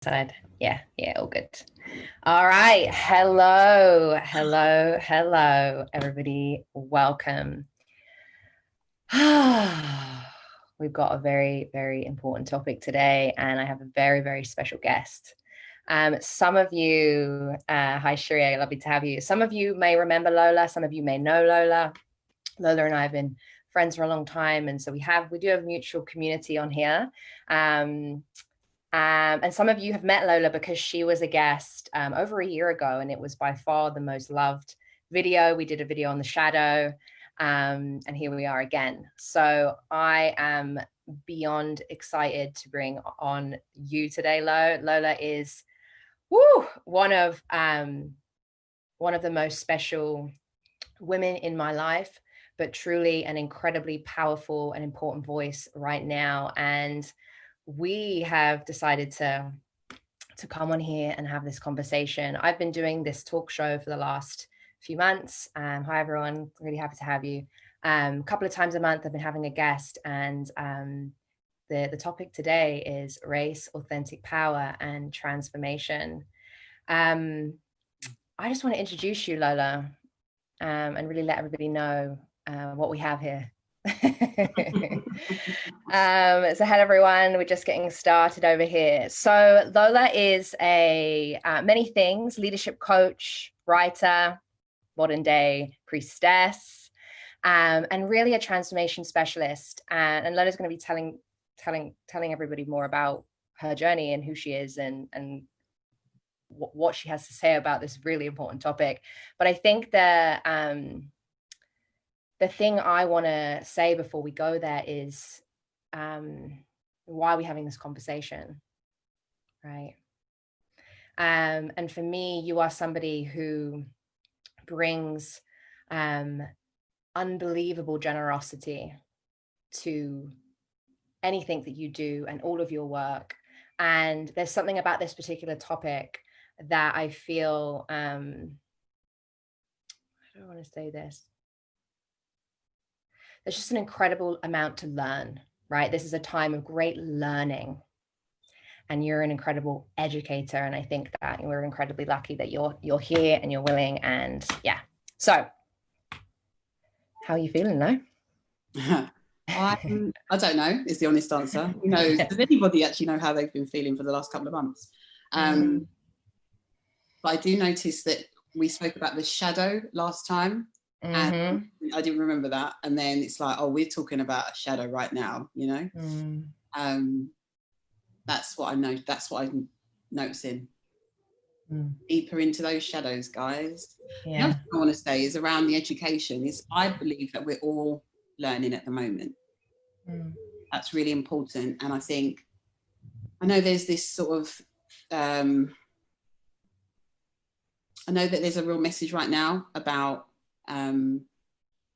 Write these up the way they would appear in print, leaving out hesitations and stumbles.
side. Yeah, all good. All right. Hello, everybody. Welcome. We've got a very, very important topic today, and I have a very, very special guest. Some of you, hi Shreya, lovely to have you. Some of you may remember Lola, some of you may know Lola. Lola and I have been friends for a long time, and so we do have mutual community on here. And some of you have met Lola because she was a guest over a year ago, and it was by far the most loved video. We did a video on the shadow, and here we are again. So I am beyond excited to bring on you today, Lo. Lola is one of the most special women in my life, but truly an incredibly powerful and important voice right now. And we have decided to come on here and have this conversation. I've been doing this talk show for the last few months. Hi, everyone. Really happy to have you. A couple of times a month, I've been having a guest, and the topic today is race, authentic power, and transformation. I just want to introduce you, Lola, and really let everybody know what we have here. So hello everyone, we're just getting started over here. So Lola is a many things: leadership coach, writer, modern day priestess, and really a transformation specialist. And Lola's going to be telling everybody more about her journey and who she is and what she has to say about this really important topic. But I think the thing I want to say before we go there is why are we having this conversation, right? And for me, you are somebody who brings unbelievable generosity to anything that you do and all of your work. And there's something about this particular topic that I feel, I don't want to say this, there's just an incredible amount to learn, right? This is a time of great learning, and you're an incredible educator. And I think that we're incredibly lucky that you're here and you're willing. And yeah, so how are you feeling, Lo? I don't know is the honest answer. Who knows? Does anybody actually know how they've been feeling for the last couple of months? But I do notice that we spoke about the shadow last time. And I didn't remember that, and then it's like, oh, we're talking about a shadow right now, you know. That's what I know. That's what I'm noticing. Deeper into those shadows, guys. The other thing I want to say is around the education is I believe that we're all learning at the moment. That's really important. And I know there's this sort of I know that there's a real message right now about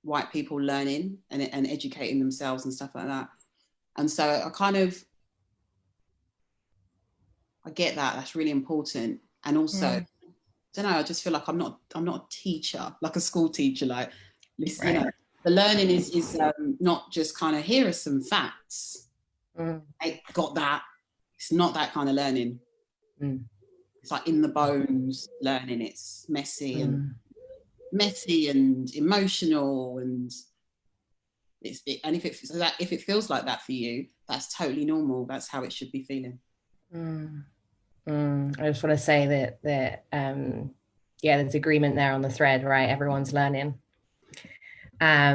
white people learning and educating themselves and stuff like that. And so I get that. That's really important. And also, I don't know, I just feel like I'm not a teacher, like a school teacher, like listen, right. You know, the learning is not just kind of, here are some facts. I got that. It's not that kind of learning. It's like in the bones learning. It's messy and emotional, and if it feels like that for you, that's totally normal. That's how it should be feeling. I just want to say that there's agreement there on the thread, right? Everyone's learning. I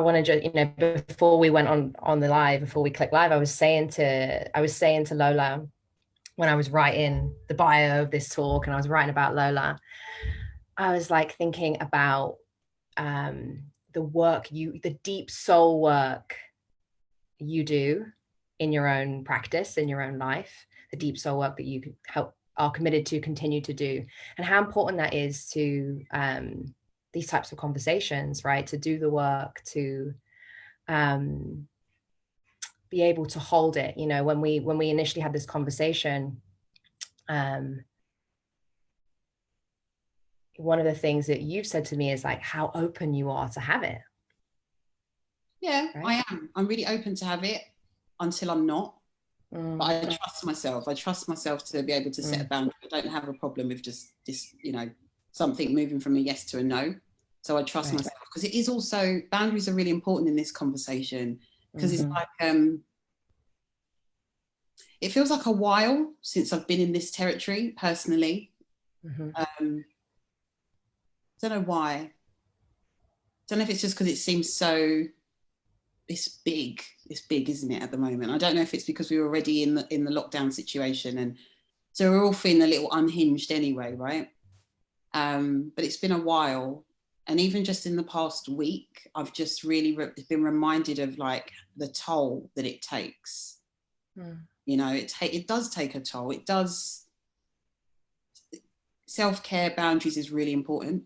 want to just, before we went on the live, before we clicked live, I was saying to Lola, when I was writing the bio of this talk and I was writing about Lola, I was like thinking about the deep soul work you do in your own practice, in your own life, the deep soul work that you are committed to continue to do, and how important that is to these types of conversations, right? To do the work, to be able to hold it. When we initially had this conversation, one of the things that you've said to me is like how open you are to have it. Yeah, right? I am. I'm really open to have it until I'm not. But I trust myself. I trust myself to be able to set a boundary. I don't have a problem with just this, you know, something moving from a yes to a no. So I trust myself, because it is also, boundaries are really important in this conversation, because it's like, it feels like a while since I've been in this territory personally. Don't know why. Don't know if it's just because it seems so, it's big, isn't it, at the moment? I don't know if it's because we were already in the lockdown situation, and so we're all feeling a little unhinged anyway, right? But it's been a while, and even just in the past week, I've just really been reminded of like the toll that it takes. You know, it does take a toll. It does. Self-care, boundaries is really important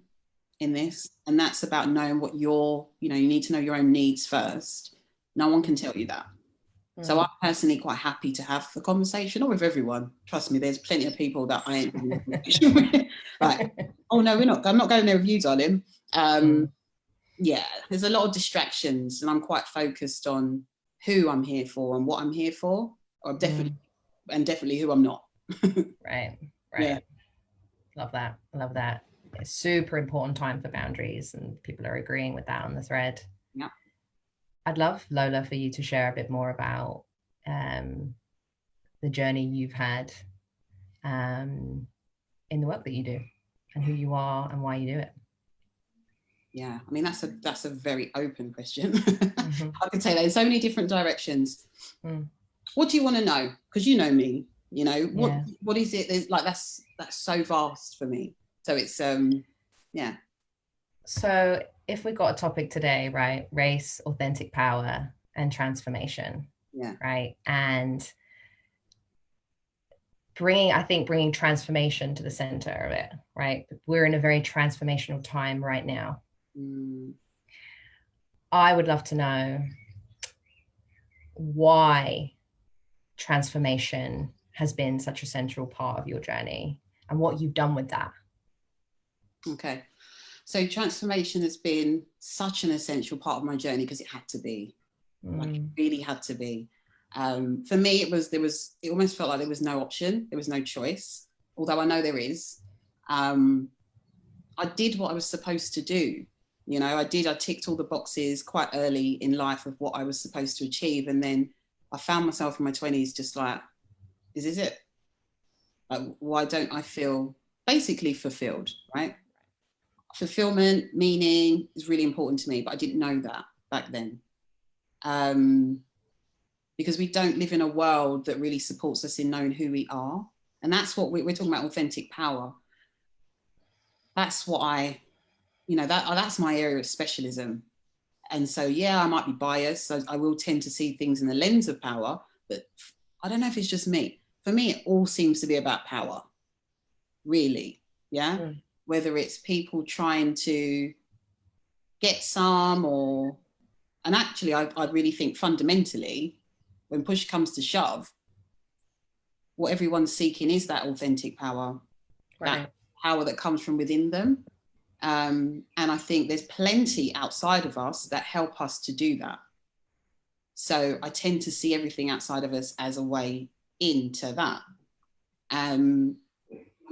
in this, and that's about knowing what you need to know your own needs first. No one can tell you that. So I'm personally quite happy to have the conversation, or with everyone. Trust me, there's plenty of people that I ain't having a conversation with. Like, oh no, I'm not going there with you, darling. Yeah, there's a lot of distractions, and I'm quite focused on who I'm here for and what I'm here for, or definitely who I'm not. Right. Yeah. Love that. It's super important time for boundaries, and people are agreeing with that on the thread. Yeah. I'd love, Lola, for you to share a bit more about the journey you've had in the work that you do, and who you are and why you do it. Yeah, I mean, that's a very open question. I can take that in so many different directions. What do you want to know? Because you know me, you know, what is it? There's like, that's so vast for me. So it's yeah. So if we got a topic today, right? Race, authentic power, and transformation. Yeah. Right. And bringing transformation to the center of it, right? We're in a very transformational time right now. I would love to know why transformation has been such a central part of your journey and what you've done with that. Okay. So transformation has been such an essential part of my journey because it had to be. Like, it really had to be. For me, it almost felt like there was no option. There was no choice, although I know there is. I did what I was supposed to do. You know, I ticked all the boxes quite early in life of what I was supposed to achieve. And then I found myself in my 20s just like, this is it. Like, why don't I feel basically fulfilled, right? Fulfillment, meaning is really important to me, but I didn't know that back then. Because we don't live in a world that really supports us in knowing who we are. And that's what we're talking about, authentic power. That's what that's my area of specialism. And so, yeah, I might be biased. So I will tend to see things in the lens of power, but I don't know if it's just me. For me, it all seems to be about power, really. Yeah. Whether it's people trying to get some and actually, I really think fundamentally, when push comes to shove, what everyone's seeking is that authentic power, that power that comes from within them. And I think there's plenty outside of us that help us to do that. So I tend to see everything outside of us as a way into that.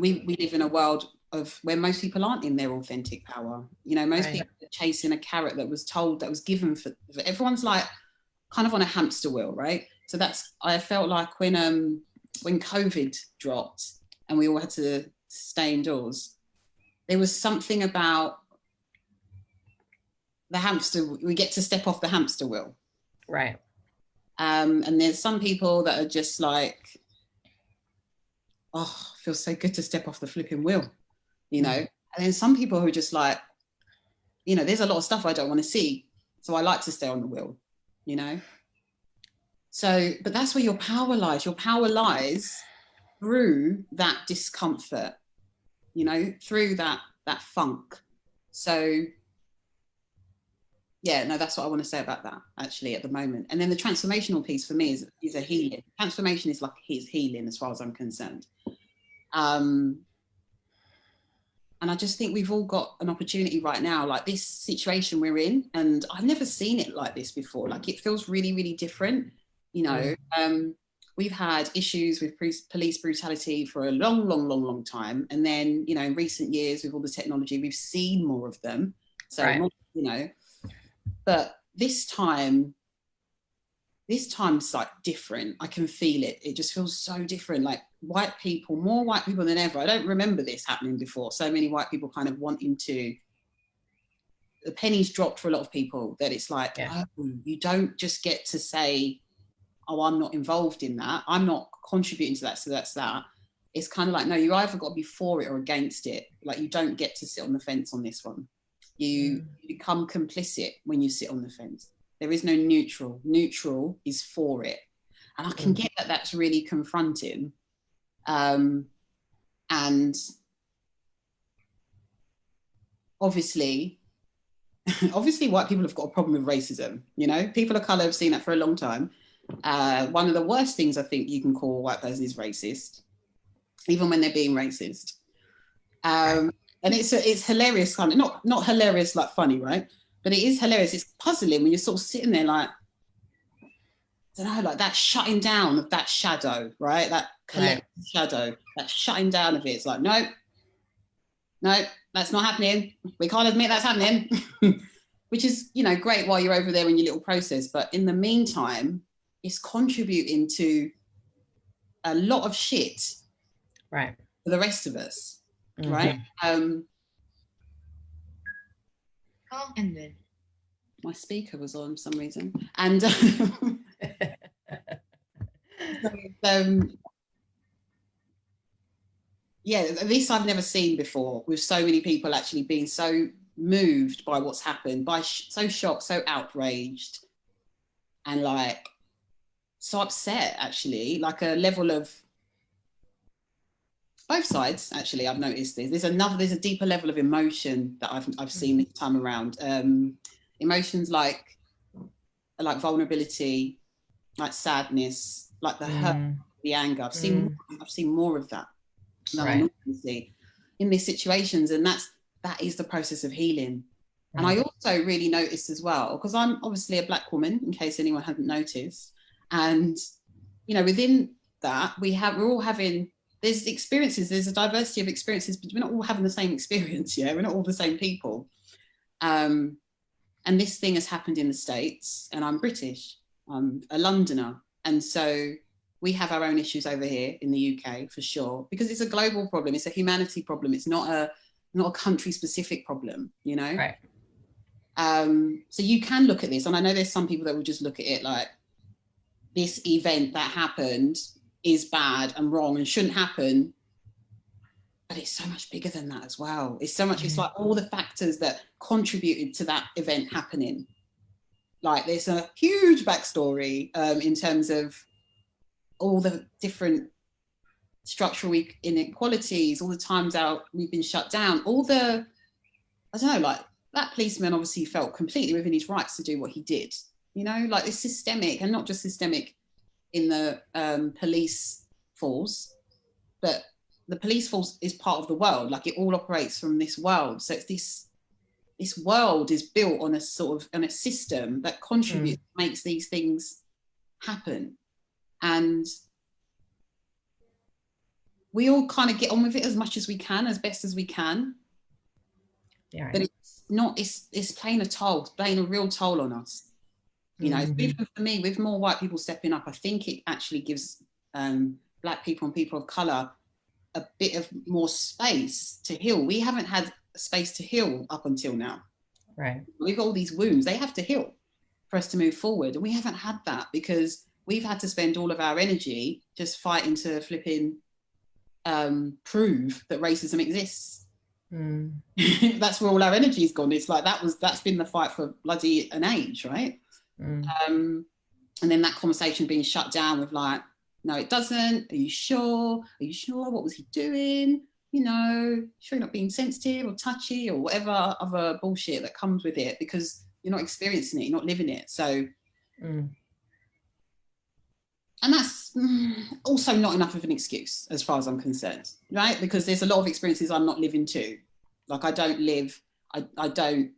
We live in a world of where most people aren't in their authentic power. You know, most people are chasing a carrot that was given for everyone's like kind of on a hamster wheel, right? So I felt like when COVID dropped and we all had to stay indoors, there was something about the hamster. We get to step off the hamster wheel. Right. And there's some people that are just like, oh, it feels so good to step off the flipping wheel, you know? And then some people who are just like, you know, there's a lot of stuff I don't want to see. So I like to stay on the wheel, you know? So, but that's where your power lies. Your power lies through that discomfort, you know, through that funk. So yeah, no, that's what I want to say about that actually at the moment. And then the transformational piece for me is a healing. Transformation is like his healing as far as I'm concerned. And I just think we've all got an opportunity right now, like this situation we're in, and I've never seen it like this before. Like, it feels really, really different, you know. we've had issues with police brutality for a long time. And then, you know, in recent years with all the technology, we've seen more of them. So, right. you know, but this time's like different. I can feel it. It just feels so different. Like white people, more white people than ever. I don't remember this happening before. So many white people kind of wanting to, the pennies dropped for a lot of people, that it's like, oh, you don't just get to say, oh, I'm not involved in that, I'm not contributing to that, so that's that. It's kind of like, no, you either got to be for it or against it. Like, you don't get to sit on the fence on this one. You become complicit when you sit on the fence. There is no neutral. Neutral is for it. And I can get that that's really confronting. And obviously white people have got a problem with racism. You know, people of color have seen that for a long time. One of the worst things I think you can call a white person is racist, even when they're being racist. And it's hilarious, kind of not hilarious like funny, right? But it is hilarious. It's puzzling when you're sort of sitting there like, I don't know, like that shutting down of that shadow, right? That collective shadow, that shutting down of it. It's like, no, that's not happening. We can't admit that's happening. Which is, you know, great while you're over there in your little process. But in the meantime, it's contributing to a lot of shit for the rest of us, right? My speaker was on for some reason. And yeah, this I've never seen before, with so many people actually being so moved by what's happened, by so shocked, so outraged, and like so upset, actually, like a level of both sides. Actually, I've noticed this. There's a deeper level of emotion that I've seen this time around. Emotions like vulnerability, like sadness, like the hurt, the anger. I've seen more of that than I normally see in these situations, and that is the process of healing. And I also really noticed as well, because I'm obviously a Black woman, in case anyone hadn't noticed, and you know, within that we're all having, there's experiences, there's a diversity of experiences, but we're not all having the same experience. Yeah, we're not all the same people. And this thing has happened in the States, and I'm British, I'm a Londoner, and so we have our own issues over here in the UK for sure, because it's a global problem, it's a humanity problem, it's not a country specific problem, you know. So you can look at this, and I know there's some people that will just look at it like, this event that happened is bad and wrong and shouldn't happen, but it's so much bigger than that as well. It's so much, it's like all the factors that contributed to that event happening. Like, there's a huge backstory in terms of all the different structural inequalities, all the times out we've been shut down, all the, I don't know, like that policeman obviously felt completely within his rights to do what he did, you know, like it's systemic, and not just systemic in the police force, but the police force is part of the world, like it all operates from this world. So it's this world is built on a sort of, on a system that contributes, makes these things happen. And we all kind of get on with it as much as we can, as best as we can. Yeah, but it's playing a toll, it's playing a real toll on us. You know, even for me, with more white people stepping up, I think it actually gives Black people and people of colour a bit of more space to heal. We haven't had space to heal up until now. Right. We've got all these wounds, they have to heal for us to move forward. And we haven't had that because we've had to spend all of our energy just fighting to flipping prove that racism exists. That's where all our energy's gone. It's like that's been the fight for bloody an age, right? And then that conversation being shut down with like, no, it doesn't. Are you sure? Are you sure? What was he doing? You know, sure you're not being sensitive or touchy or whatever other bullshit that comes with it, because you're not experiencing it, you're not living it. So, and that's also not enough of an excuse as far as I'm concerned, right? Because there's a lot of experiences I'm not living too. Like I don't,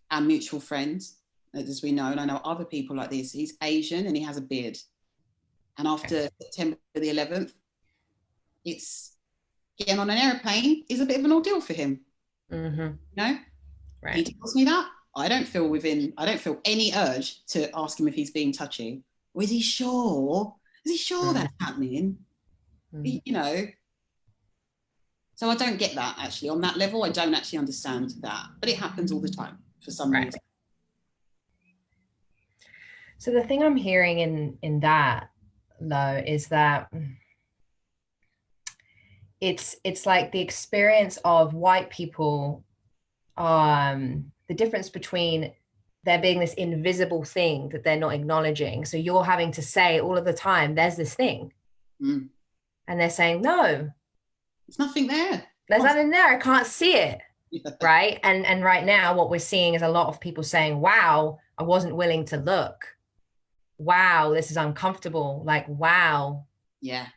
our mutual friend, as we know, and I know other people like this, he's Asian and he has a beard. And after September the 11th, it's getting on an airplane is a bit of an ordeal for him. You know, he tells me that. I don't feel any urge to ask him if he's being touchy. Or is he sure? Is he sure that's happening? You know. So I don't get that, actually. On that level, I don't actually understand that. But it happens all the time for some reason. So the thing I'm hearing in that, though, is that it's like the experience of white people, the difference between there being this invisible thing that they're not acknowledging. So you're having to say all of the time, there's this thing. And they're saying, no. There's nothing there. There's nothing there. I can't see it. Yeah. Right. And right now, what we're seeing is a lot of people saying, wow, I wasn't willing to look. Wow, this is uncomfortable. Like, wow. Yeah.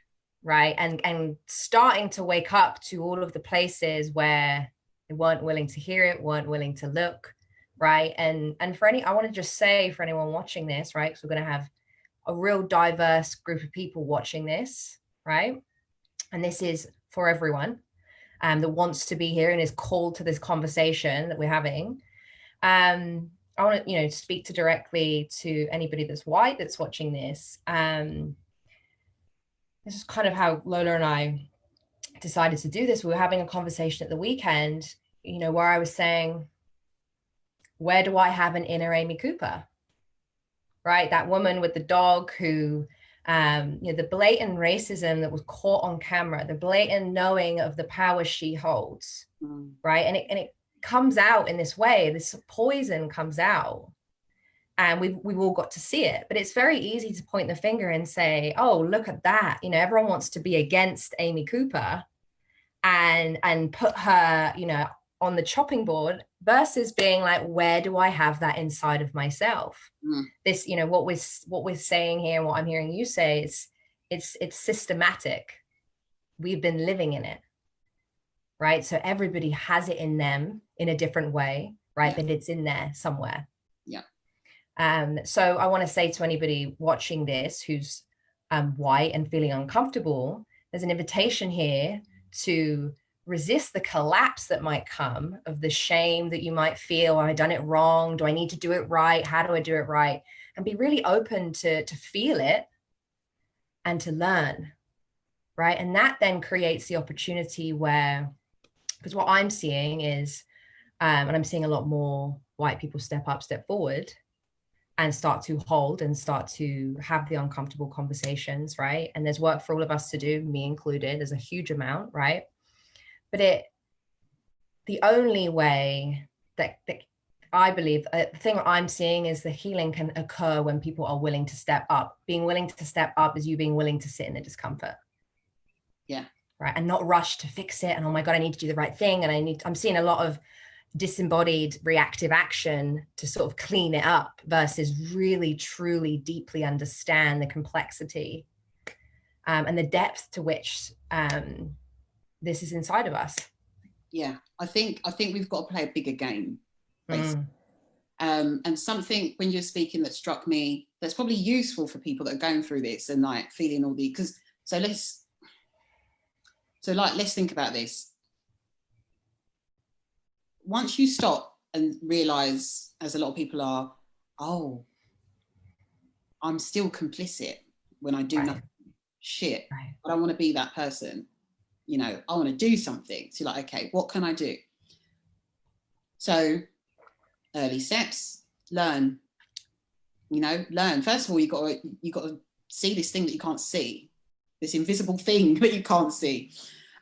Right. And starting to wake up to all of the places where they weren't willing to hear it, weren't willing to look. Right. And I want to just say for anyone watching this, right, because we're going to have a real diverse group of people watching this. Right. And this is for everyone that wants to be here and is called to this conversation that we're having. I want to, speak directly to anybody that's white that's watching this. This is kind of how Lola and I decided to do this. We were having a conversation at the weekend, where I was saying, where do I have an inner Amy Cooper? Right? That woman with the dog who, the blatant racism that was caught on camera, the blatant knowing of the power she holds, right? And it comes out in this way, this poison comes out, and we've all got to see it. But it's very easy to point the finger and say, oh, look at that. Everyone wants to be against Amy Cooper and put her, on the chopping board, versus being like, where do I have that inside of myself? This, what we're saying here and what I'm hearing you say is it's systematic. We've been living in it, right? So everybody has it in them in a different way, right? But it's in there somewhere. Yeah. So I want to say to anybody watching this who's white and feeling uncomfortable, there's an invitation here to resist the collapse that might come of the shame that you might feel. I done it wrong. Do I need to do it right? How do I do it right? And be really open to feel it and to learn, right? And that then creates the opportunity where, because what I'm seeing is, and I'm seeing a lot more white people step up, step forward, and start to hold and start to have the uncomfortable conversations, right? And there's work for all of us to do, me included. There's a huge amount, right? But the only way that I believe, the thing that I'm seeing is the healing can occur when people are willing to step up. Being willing to step up is you being willing to sit in the discomfort. Yeah. Right. And not rush to fix it. And oh my God, I need to do the right thing. And I'm seeing a lot of disembodied reactive action to sort of clean it up versus really, truly, deeply understand the complexity and the depth to which this is inside of us. Yeah, I think we've got to play a bigger game, basically. And something when you're speaking that struck me that's probably useful for people that are going through this and like feeling all the, because let's think about this. Once you stop and realize, as a lot of people are, oh, I'm still complicit when I do nothing. Shit, I don't want to be that person. I want to do something. So you're like, okay, what can I do? So early steps, learn. Learn. First of all, you got to see this thing that you can't see, this invisible thing that you can't see.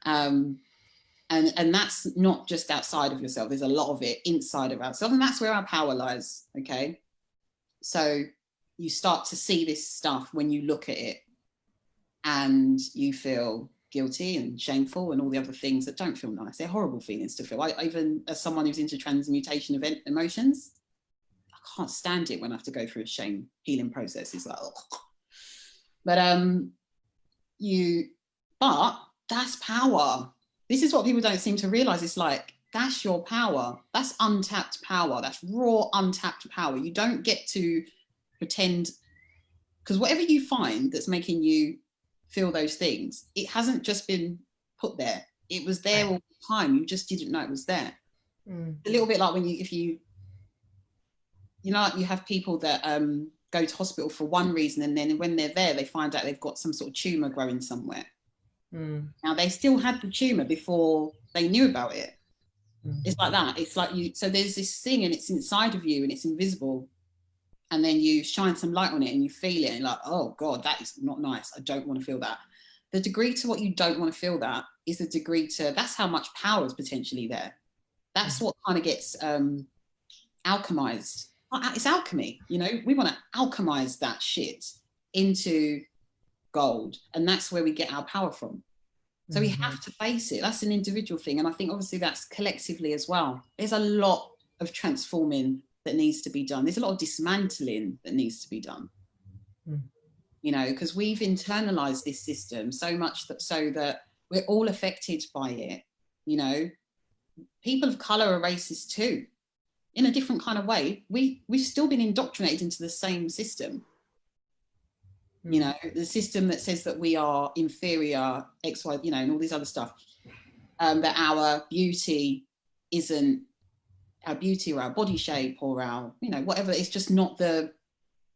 And that's not just outside of yourself. There's a lot of it inside of ourselves, and that's where our power lies. Okay. So you start to see this stuff when you look at it and you feel guilty and shameful and all the other things that don't feel nice. They're horrible feelings to feel. Even as someone who's into transmutation of emotions, I can't stand it when I have to go through a shame healing process. It's like, ugh. But that's power. This is what people don't seem to realize. It's like, that's your power. That's untapped power. That's raw, untapped power. You don't get to pretend Because whatever you find that's making you feel those things, it hasn't just been put there. It was there all the time. You just didn't know it was there. A little bit like when you know, you have people that go to hospital for one reason, and then when they're there, they find out they've got some sort of tumor growing somewhere. Now, they still had the tumor before they knew about it. It's like that. It's like so there's this thing, and it's inside of you, and it's invisible. And then you shine some light on it, and you feel it, and you're like, oh God, that is not nice. I don't want to feel that. The degree to what you don't want to feel that is the degree to, that's how much power is potentially there. That's what kind of gets alchemized. It's alchemy, you know, we want to alchemize that shit into gold. And that's where we get our power from. So we have to face it. That's an individual thing. And I think obviously that's collectively as well. There's a lot of transforming that needs to be done. There's a lot of dismantling that needs to be done. You know, because we've internalized this system so much that so that we're all affected by it. You know, people of color are racist too, in a different kind of way. We've still been indoctrinated into the same system. You know, the system that says that we are inferior, X, Y, you know, and all this other stuff. That our beauty isn't our beauty or our body shape or our, you know, whatever. It's just not the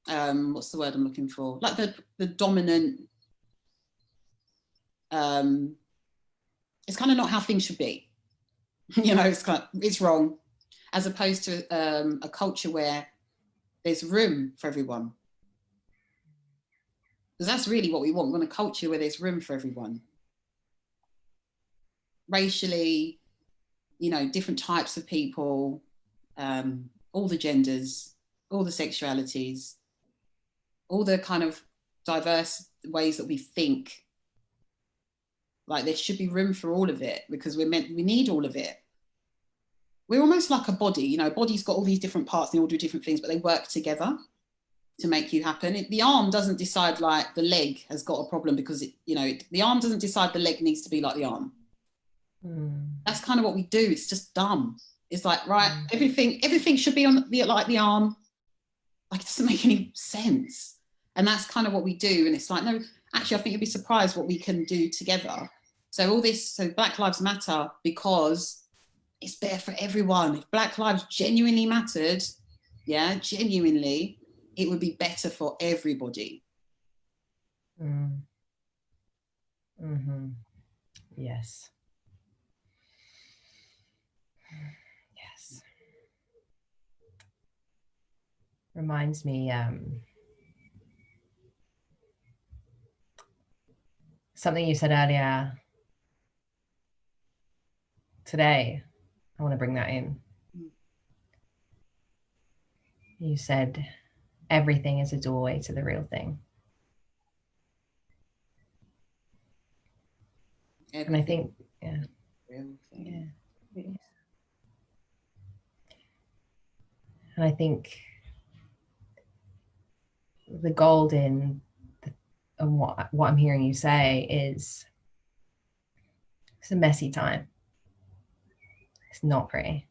what's the word I'm looking for? Like the dominant. It's kind of not how things should be. You know, it's wrong. As opposed to a culture where there's room for everyone. Because that's really what we want. We want a culture where there's room for everyone. Racially, you know, different types of people, all the genders, all the sexualities, all the kind of diverse ways that we think. Like there should be room for all of it because we need all of it. We're almost like a body, you know, a body's got all these different parts and they all do different things, but they work together to make you happen. The arm doesn't decide like the leg has got a problem because the arm doesn't decide the leg needs to be like the arm. That's kind of what we do. It's just dumb. It's like, right, everything should be like the arm. Like it doesn't make any sense. And that's kind of what we do. And it's like, no, actually, I think you'd be surprised what we can do together. So Black Lives Matter because it's better for everyone. If Black lives genuinely mattered, genuinely, it would be better for everybody. Yes. Yes. Reminds me something you said earlier today. I want to bring that in. You said everything is a doorway to the real thing. And I think, and I think the gold in what I'm hearing you say is it's a messy time. It's not pretty,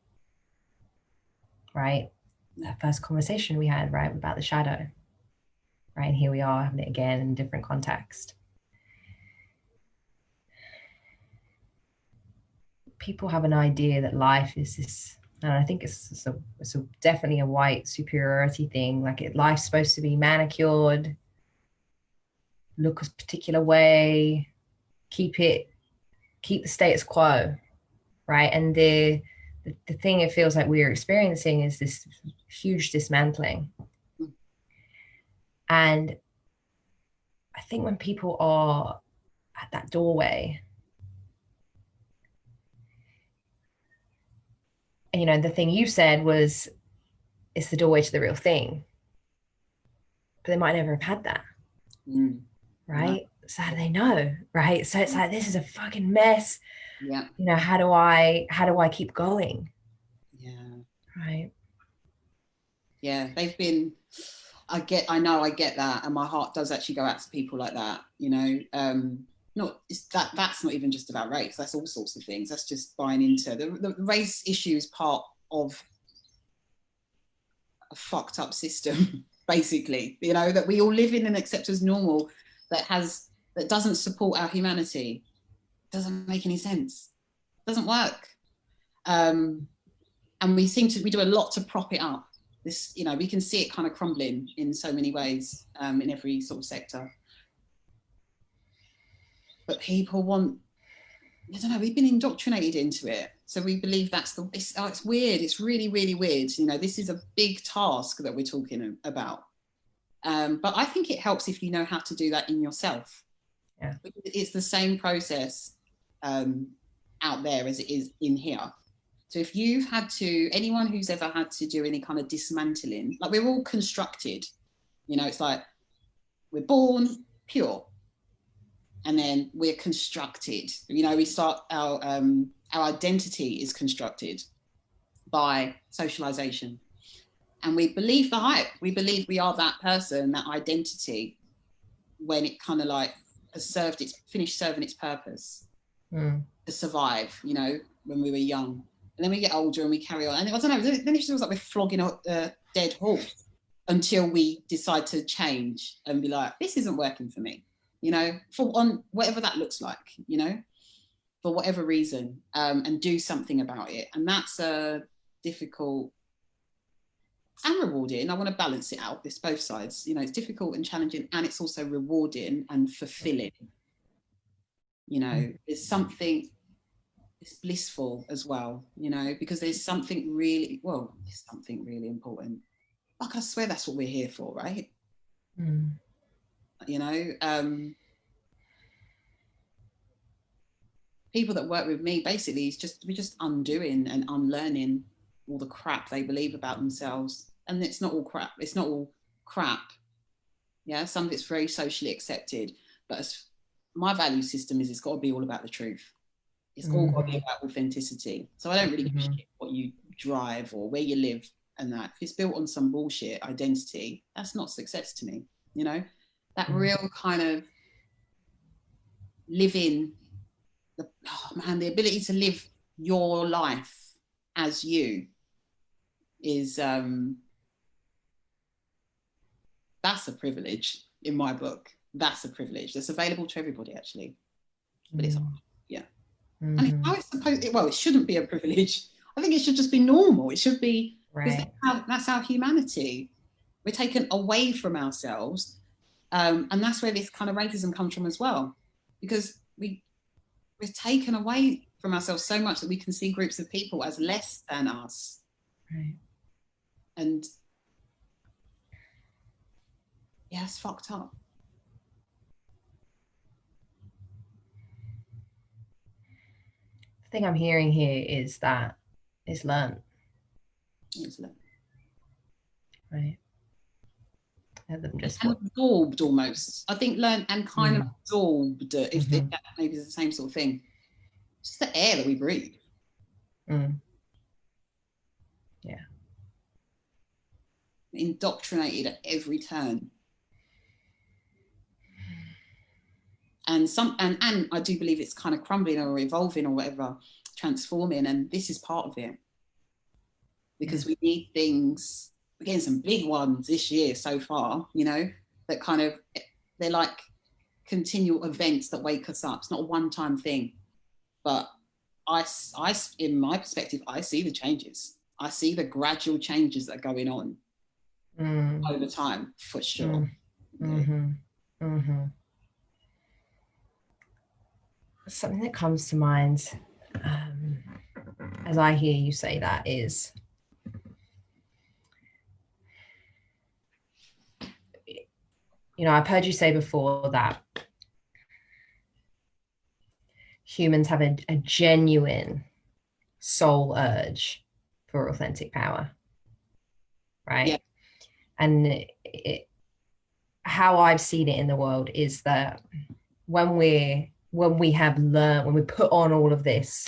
right? That first conversation we had, right, about the shadow, right? And here we are having it again in a different context. People have an idea that life is this, and I think it's definitely a white superiority thing. Like life's supposed to be manicured, look a particular way, keep the status quo, right? And the thing it feels like we're experiencing is this huge dismantling. And I think when people are at that doorway, and, you know, the thing you said was it's the doorway to the real thing, but they might never have had that. Right? So how do they know? Right? So it's like, this is a fucking mess. Yeah. You know, how do I keep going? Yeah. Right. Yeah. They've been, I get that. And my heart does actually go out to people like that, you know. That's not even just about race. That's all sorts of things. That's just buying into the race issue is part of a fucked up system, basically, you know, that we all live in and accept as normal, that doesn't support our humanity. Doesn't make any sense. Doesn't work. And we do a lot to prop it up. This, you know, we can see it kind of crumbling in so many ways, in every sort of sector. But people want, I don't know, we've been indoctrinated into it. So we believe it's weird. It's really, really weird. You know, this is a big task that we're talking about. But I think it helps if you know how to do that in yourself. Yeah. It's the same process out there as it is in here. So if you've anyone who's ever had to do any kind of dismantling, like we're all constructed, you know, it's like we're born pure and then we're constructed. You know, we start our identity is constructed by socialization. And we believe the hype. We believe we are that person, that identity, when it kind of like has finished serving its purpose to survive, you know, when we were young. And then we get older and we carry on. And I don't know, then it feels like we're flogging a dead horse until we decide to change and be like, this isn't working for me, you know, on whatever that looks like, you know, for whatever reason, and do something about it. And that's difficult and rewarding. I want to balance it out. There's both sides, you know, it's difficult and challenging, and it's also rewarding and fulfilling. You know, there's something, it's blissful as well, you know, because there's something really important. Like, I swear that's what we're here for, right? You know, people that work with me, basically, we're just undoing and unlearning all the crap they believe about themselves. And it's not all crap. It's not all crap. Yeah, some of it's very socially accepted, but my value system is it's got to be all about the truth. It's all got to be about authenticity. So I don't really give a shit what you drive or where you live and that. If it's built on some bullshit identity, that's not success to me. You know, that real kind of living, the ability to live your life as you is, that's a privilege in my book. That's a privilege that's available to everybody, actually. But it's, yeah. And it's how it's supposed, it shouldn't be a privilege. I think it should just be normal. It should be, because that's our humanity. We're taken away from ourselves. And that's where this kind of racism comes from as well. Because we're taken away from ourselves so much that we can see groups of people as less than us. Right. And yeah, it's fucked up. The thing I'm hearing here is that it's learned. It's learned. Right. Them just absorbed almost. I think learned and kind of absorbed, if that maybe is the same sort of thing. Just the air that we breathe. Yeah. Indoctrinated at every turn. And I do believe it's kind of crumbling or evolving or whatever, transforming, and this is part of it. Because we need things, we're getting some big ones this year so far, you know, that kind of, they're like continual events that wake us up. It's not a one-time thing. But I, in my perspective, I see the changes. I see the gradual changes that are going on over time, for sure. Something that comes to mind as I hear you say that is, you know, I've heard you say before that humans have a genuine soul urge for authentic power, right? Yeah. And how I've seen it in the world is that when we put on all of this,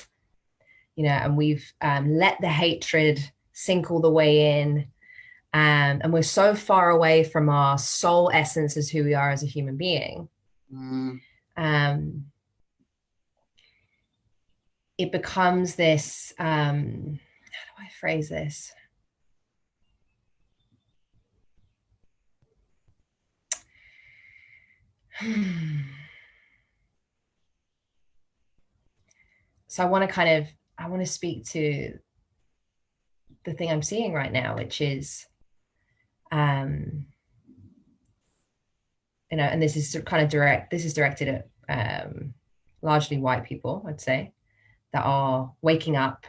you know, and we've let the hatred sink all the way in, and we're so far away from our soul essence as who we are as a human being, it becomes this, how do I phrase this? So I want to speak to the thing I'm seeing right now, which is, and this is kind of this is directed at largely white people, I'd say, that are waking up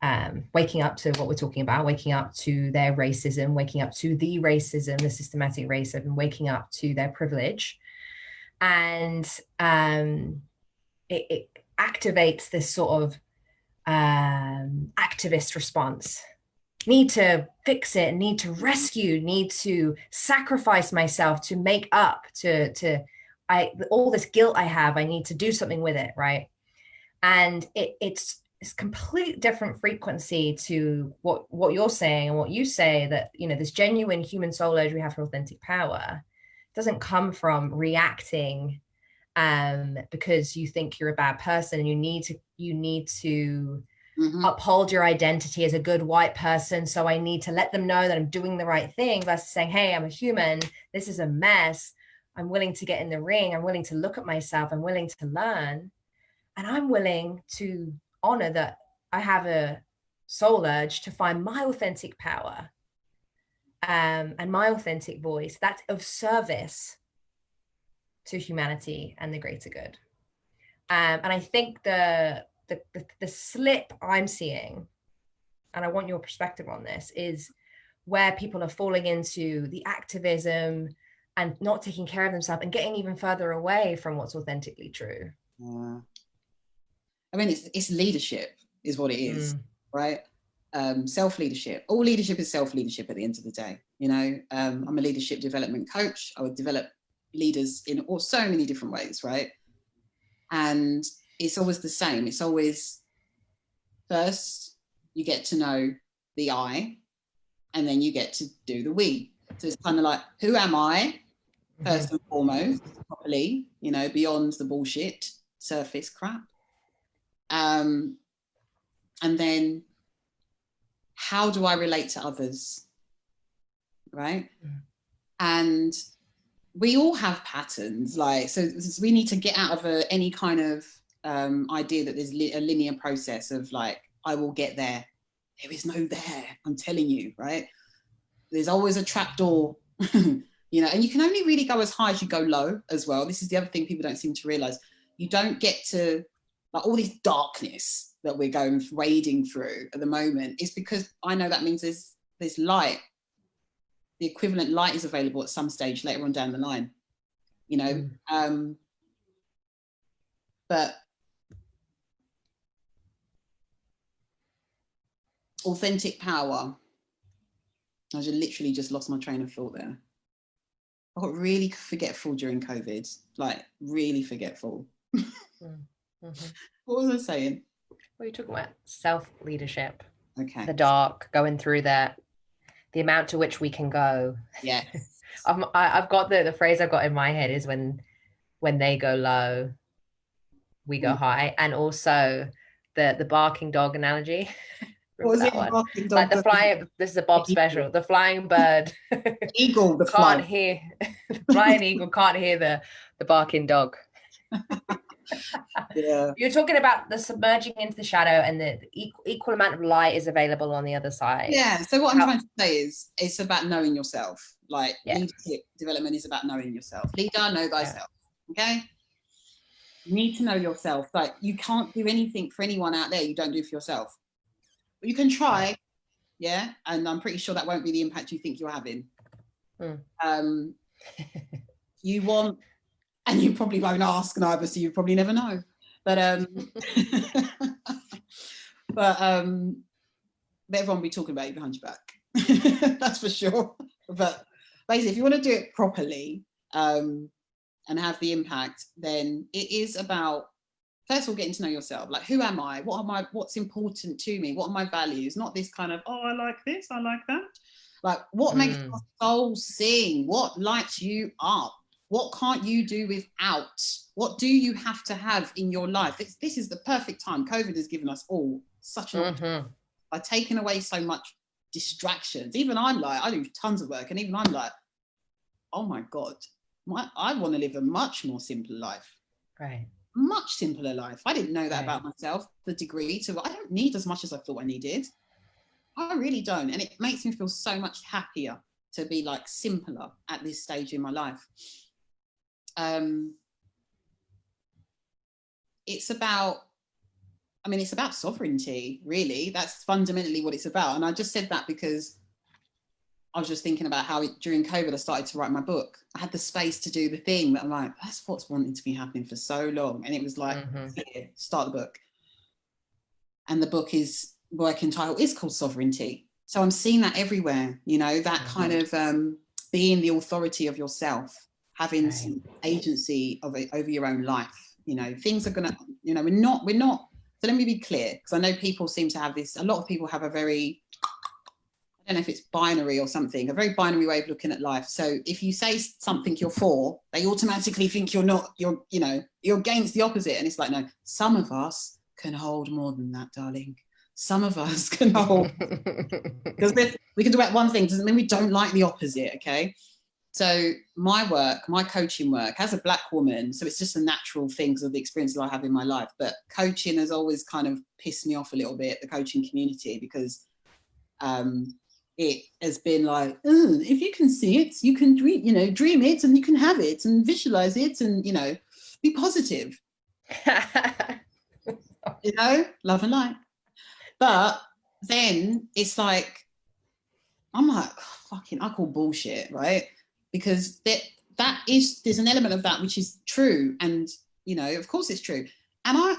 to what we're talking about, waking up to their racism, waking up to the racism, the systematic racism, waking up to their privilege. And it activates this sort of activist response. Need to fix it, need to rescue, need to sacrifice myself to make up to all this guilt I have, I need to do something with it, right? And it's complete different frequency to what you're saying and what you say, that this genuine human soul urge we have for authentic power doesn't come from reacting because you think you're a bad person and you need to uphold your identity as a good white person, so I need to let them know that I'm doing the right thing, versus saying, hey, I'm a human, this is a mess, I'm willing to get in the ring, I'm willing to look at myself, I'm willing to learn, and I'm willing to honor that I have a soul urge to find my authentic power and my authentic voice that's of service to humanity and the greater good. And I think the slip I'm seeing, and I want your perspective on this, is where people are falling into the activism and not taking care of themselves and getting even further away from what's authentically true. Yeah. I mean, it's leadership is what it is, right? Self-leadership. All leadership is self-leadership at the end of the day. I'm a leadership development coach. I would develop leaders in so many different ways, right? And it's always the same. It's always, first you get to know the I, and then you get to do the we. So it's kind of like, who am I, first and foremost, properly, beyond the bullshit surface crap. And then how do I relate to others, right? And we all have patterns, so we need to get out of any kind of idea that there's a linear process of I will get there. There is no there, I'm telling you, right? There's always a trapdoor, and you can only really go as high as you go low as well. This is the other thing people don't seem to realize. You don't get to all this darkness that we're wading through at the moment is because I know that means there's light. The equivalent light is available at some stage later on down the line, but authentic power. I literally just lost my train of thought there. I got really forgetful during COVID, really forgetful. What was I saying? Well, you're talking about self-leadership. Okay. The dark, going through that, the amount to which we can go. Yeah. I've got the phrase I've got in my head is when they go low, we go high. And also the barking dog analogy. What was that it? One? Like the flying, this is a Bob special, the flying bird. Eagle, the can't hear, the flying eagle can't hear the barking dog. Yeah. You're talking about the submerging into the shadow, and the equal amount of light is available on the other side. Yeah. So what I'm trying to say is it's about knowing yourself. Leadership development is about knowing yourself. Leader, know thyself. Okay. You need to know yourself. You can't do anything for anyone out there you don't do for yourself. You can try, yeah, and I'm pretty sure that won't be the impact you think you're having. You want, and you probably won't ask neither, so you probably never know. But everyone will be talking about you behind your back. That's for sure. But basically, if you want to do it properly and have the impact, then it is about, first of all, getting to know yourself. Who am I? What's important to me? What are my values? Not this kind of, I like this, I like that. What makes your soul sing? What lights you up? What can't you do without? What do you have to have in your life? This is the perfect time. COVID has given us all such an opportunity by taking away so much distractions. Even I do tons of work, and even I'm oh my God, I want to live a much more simpler life. Right. Much simpler life. I didn't know that Right. about myself, the degree to, I don't need as much as I thought I needed. I really don't. And it makes me feel so much happier to be like simpler at this stage in my life. It's about, I mean, it's about sovereignty, really. That's fundamentally what it's about. And I just said that because I was just thinking about how during COVID, I started to write my book. I had the space to do the thing that I'm like, that's what's wanting to be happening for so long. And it was like, start the book. And the book is, working title is called Sovereignty. So I'm seeing that everywhere, you know, that kind of being the authority of yourself, having some agency of it over your own life. You know, things are gonna, you know, we're not, so let me be clear, because I know people seem to have this, a lot of people have a very, I don't know if it's binary or something, a very binary way of looking at life. So if you say something you're for, they automatically think you're not, you're, you know, you're against the opposite. And it's like, no, some of us can hold more than that, darling. Some of us can hold, because we can do about one thing, doesn't mean we don't like the opposite, okay? So my work, my coaching work, as a Black woman, so it's just a natural thing because of the experiences I have in my life, but coaching has always kind of pissed me off a little bit, the coaching community, because it has been like, if you can see it, you can dream, you know, dream it, and you can have it and visualize it, and, you know, be positive. You know, love and light. But then it's like, I'm like, fucking, I call bullshit, right? Because there's an element of that which is true, and, you know, of course it's true. And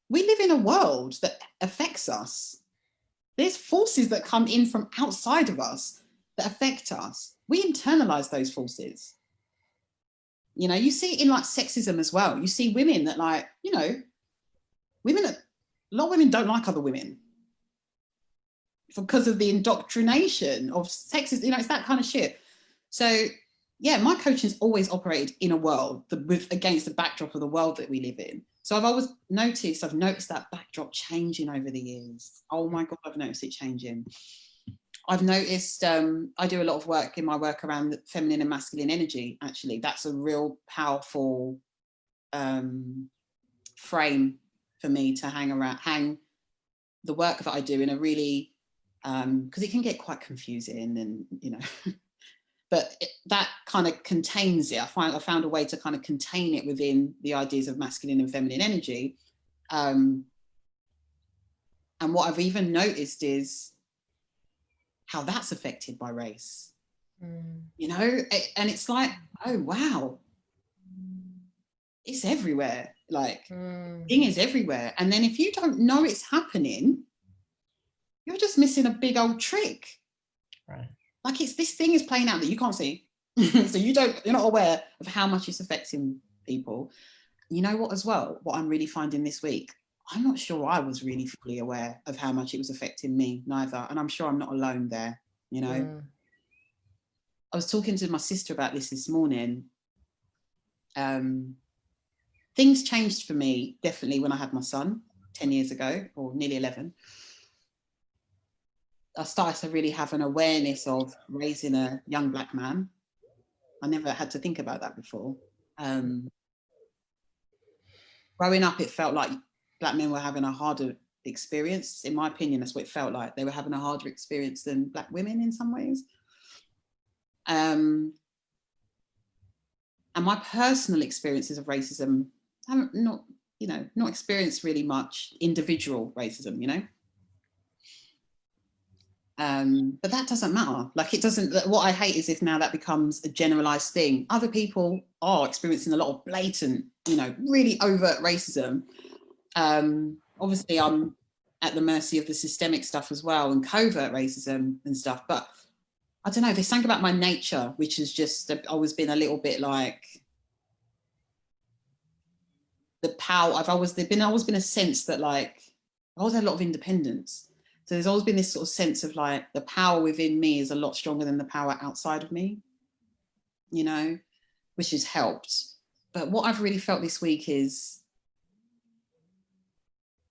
we live in a world that affects us. There's forces that come in from outside of us that affect us. We internalize those forces. You know, you see it in like sexism as well. You see women that, like, you know, a lot of women don't like other women because of the indoctrination of sexism. You know, it's that kind of shit. So yeah, my coaching's always operated in a world against the backdrop of the world that we live in. So I've noticed that backdrop changing over the years. Oh my God, I've noticed it changing. I've noticed, I do a lot of work in my work around feminine and masculine energy, actually. That's a real powerful frame for me to hang the work that I do in a really, because it can get quite confusing, and, you know, but that kind of contains it. I found a way to kind of contain it within the ideas of masculine and feminine energy. And what I've even noticed is how that's affected by race. You know, and it's like, oh wow, it's everywhere. Like, thing is everywhere. And then if you don't know it's happening, you're just missing a big old trick. Right. Like, this thing is playing out that you can't see. So you're not aware of how much it's affecting people. You know what, as well, what I'm really finding this week, I'm not sure I was really fully aware of how much it was affecting me neither. And I'm sure I'm not alone there, you know. I was talking to my sister about this morning. Things changed for me, definitely, when I had my son 10 years ago, or nearly 11. I started to really have an awareness of raising a young Black man. I never had to think about that before. Growing up, it felt like Black men were having a harder experience. In my opinion, that's what it felt like. They were having a harder experience than Black women in some ways. And my personal experiences of racism, I haven't not experienced really much individual racism, you know. But that doesn't matter. Like, it doesn't, what I hate is if now that becomes a generalized thing. Other people are experiencing a lot of blatant, you know, really overt racism. Obviously, I'm at the mercy of the systemic stuff as well, and covert racism and stuff. But I don't know, there's something about my nature, which has just always been a little bit like the power. I've always been a sense that, like, I've always had a lot of independence. So there's always been this sort of sense of like the power within me is a lot stronger than the power outside of me, you know, which has helped. But what I've really felt this week is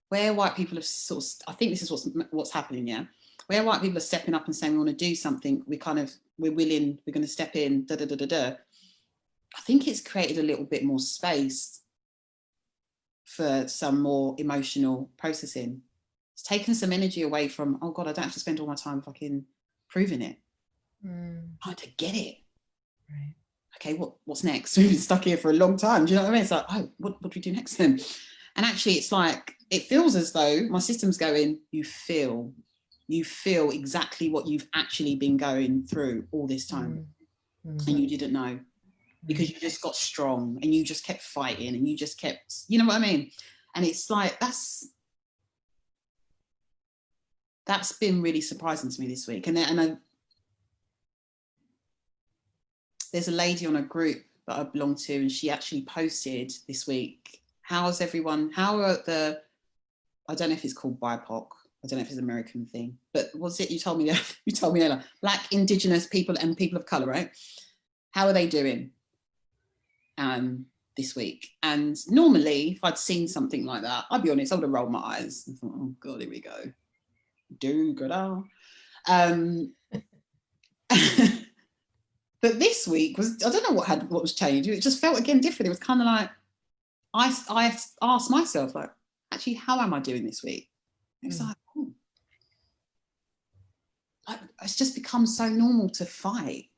where white people have sort of, I think this is what's happening, yeah, where white people are stepping up and saying we want to do something, we're willing, we're going to step in, da da da da da. I think it's created a little bit more space for some more emotional processing. It's taken some energy away from, oh God, I don't have to spend all my time fucking proving it. I had to get it. Right. Okay, what's next? We've been stuck here for a long time. Do you know what I mean? It's like, oh, what do we do next then? And actually, it's like, it feels as though my system's going, you feel exactly what you've actually been going through all this time. And you didn't know, because you just got strong and you just kept fighting and you just kept, you know what I mean? And it's like, that's been really surprising to me this week. There's a lady on a group that I belong to, and she actually posted this week, I don't know if it's called BIPOC, I don't know if it's an American thing, but what's it you told me earlier, Black, Indigenous people and people of colour, right? How are they doing this week? And normally, if I'd seen something like that, I'd be honest, I would have rolled my eyes and thought, oh God, here we go. Do good. But this week was, I don't know what was changed. It just felt again different. It was kind of like, I asked myself, like, actually, how am I doing this week? It was like, oh, it's just become so normal to fight.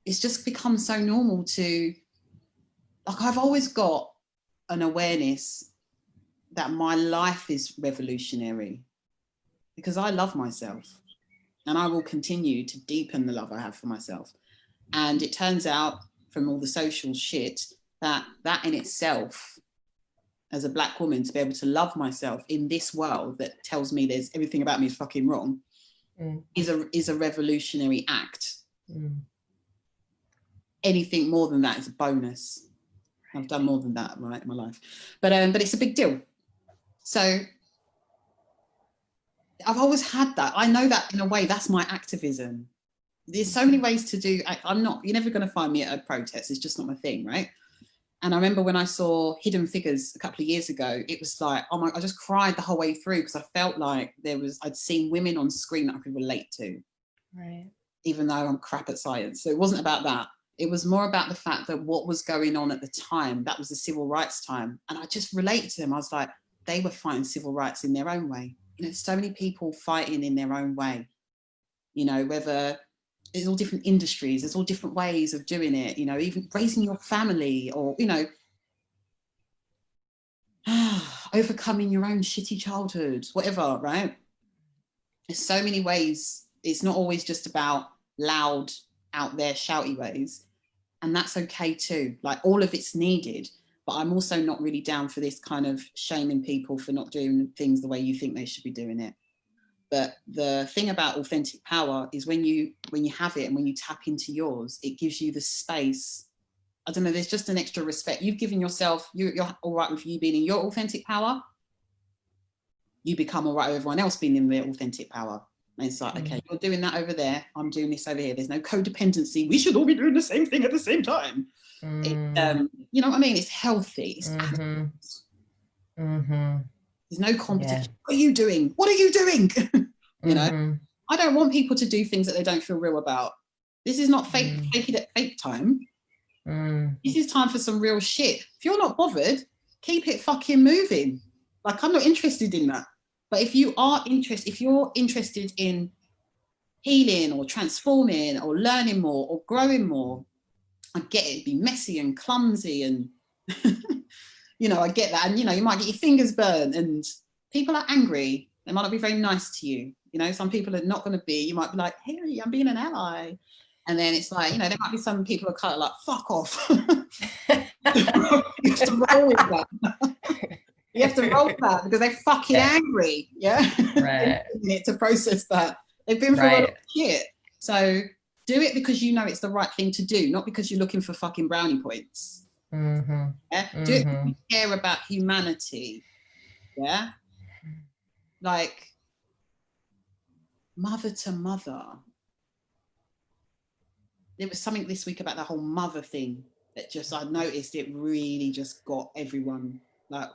It's just become so normal to, like, I've always got an awareness that my life is revolutionary because I love myself, and I will continue to deepen the love I have for myself. And it turns out from all the social shit that in itself, as a Black woman, to be able to love myself in this world that tells me there's everything about me is fucking wrong, is a revolutionary act. Anything more than that is a bonus. I've done more than that, right, in my life, but it's a big deal. So I've always had that. I know that in a way that's my activism. There's so many ways to do. You're never going to find me at a protest. It's just not my thing, right? And I remember when I saw Hidden Figures a couple of years ago, it was like, oh my, I just cried the whole way through because I felt like I'd seen women on screen that I could relate to. Right. Even though I'm crap at science. So it wasn't about that. It was more about the fact that what was going on at the time, that was the civil rights time. And I just related to them. I was like, they were fighting civil rights in their own way. You know, so many people fighting in their own way, you know, whether there's all different industries, there's all different ways of doing it, you know, even raising your family or, you know, overcoming your own shitty childhood, whatever, right? There's so many ways. It's not always just about loud, out there, shouty ways. And that's okay too. Like, all of it's needed. But I'm also not really down for this kind of shaming people for not doing things the way you think they should be doing it. But the thing about authentic power is when you have it and when you tap into yours, it gives you the space. I don't know, there's just an extra respect. You've given yourself, you're all right with you being in your authentic power. You become all right with everyone else being in their authentic power. And it's like, okay, you're doing that over there. I'm doing this over here. There's no codependency. We should all be doing the same thing at the same time. You know what I mean? It's healthy. It's There's no competition. Yeah. What are you doing? What are you doing? You know, I don't want people to do things that they don't feel real about. This is not fake time. This is time for some real shit. If you're not bothered, keep it fucking moving. Like, I'm not interested in that. But if you're interested in healing or transforming or learning more or growing more, I get it. It'd be messy and clumsy and you know, I get that. And, you know, you might get your fingers burned and people are angry. They might not be very nice to you. You know, some people are not going to be. You might be like, hey, I'm being an ally. And then it's like, you know, there might be some people who are kind of like, fuck off. You have to roll with that. You have to roll with that because they're fucking angry. Yeah. Right. They need to process that. They've been through a lot of shit. So do it because you know it's the right thing to do, not because you're looking for fucking brownie points. Yeah? Do it because you care about humanity. Yeah. Like, mother to mother. There was something this week about the whole mother thing that just, I noticed it really just got everyone like,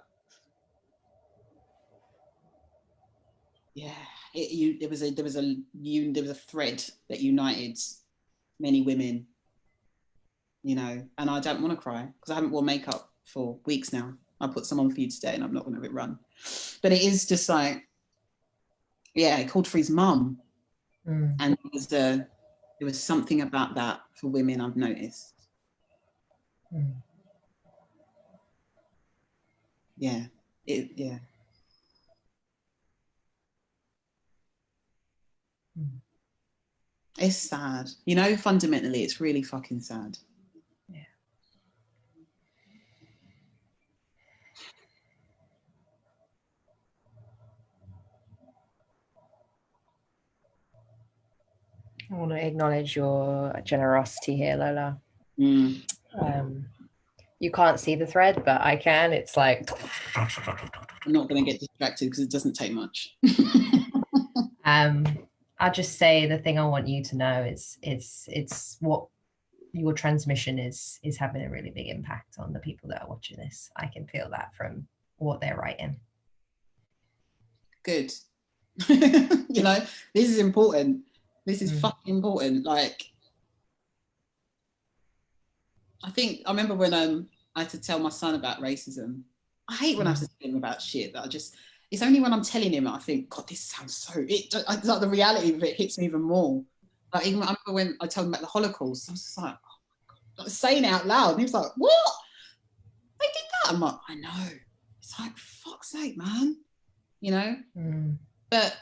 yeah, there was a thread that united many women. you know, and I don't want to cry because I haven't worn makeup for weeks now. I put some on for you today and I'm not going to have it run. But it is just like, yeah, he called for his mum. And there was something about that for women I've noticed. Yeah, yeah. It's sad. You know, fundamentally, it's really fucking sad. Yeah. I want to acknowledge your generosity here, Lola. You can't see the thread, but I can. It's like I'm not going to get distracted because it doesn't take much. I'll just say the thing I want you to know is it's what your transmission is having a really big impact on the people that are watching this. I can feel that from what they're writing. Good. You know, this is important. This is fucking important. Like, I think I remember when I had to tell my son about racism. I hate when I have to tell him about shit that it's only when I'm telling him I think, God, this sounds so, it's like the reality of it hits me even more. Like, even I remember when I told him about the Holocaust, I was just like, oh my God, like saying it out loud. And he was like, what? They did that? I'm like, I know. It's like, fuck's sake, man. You know? But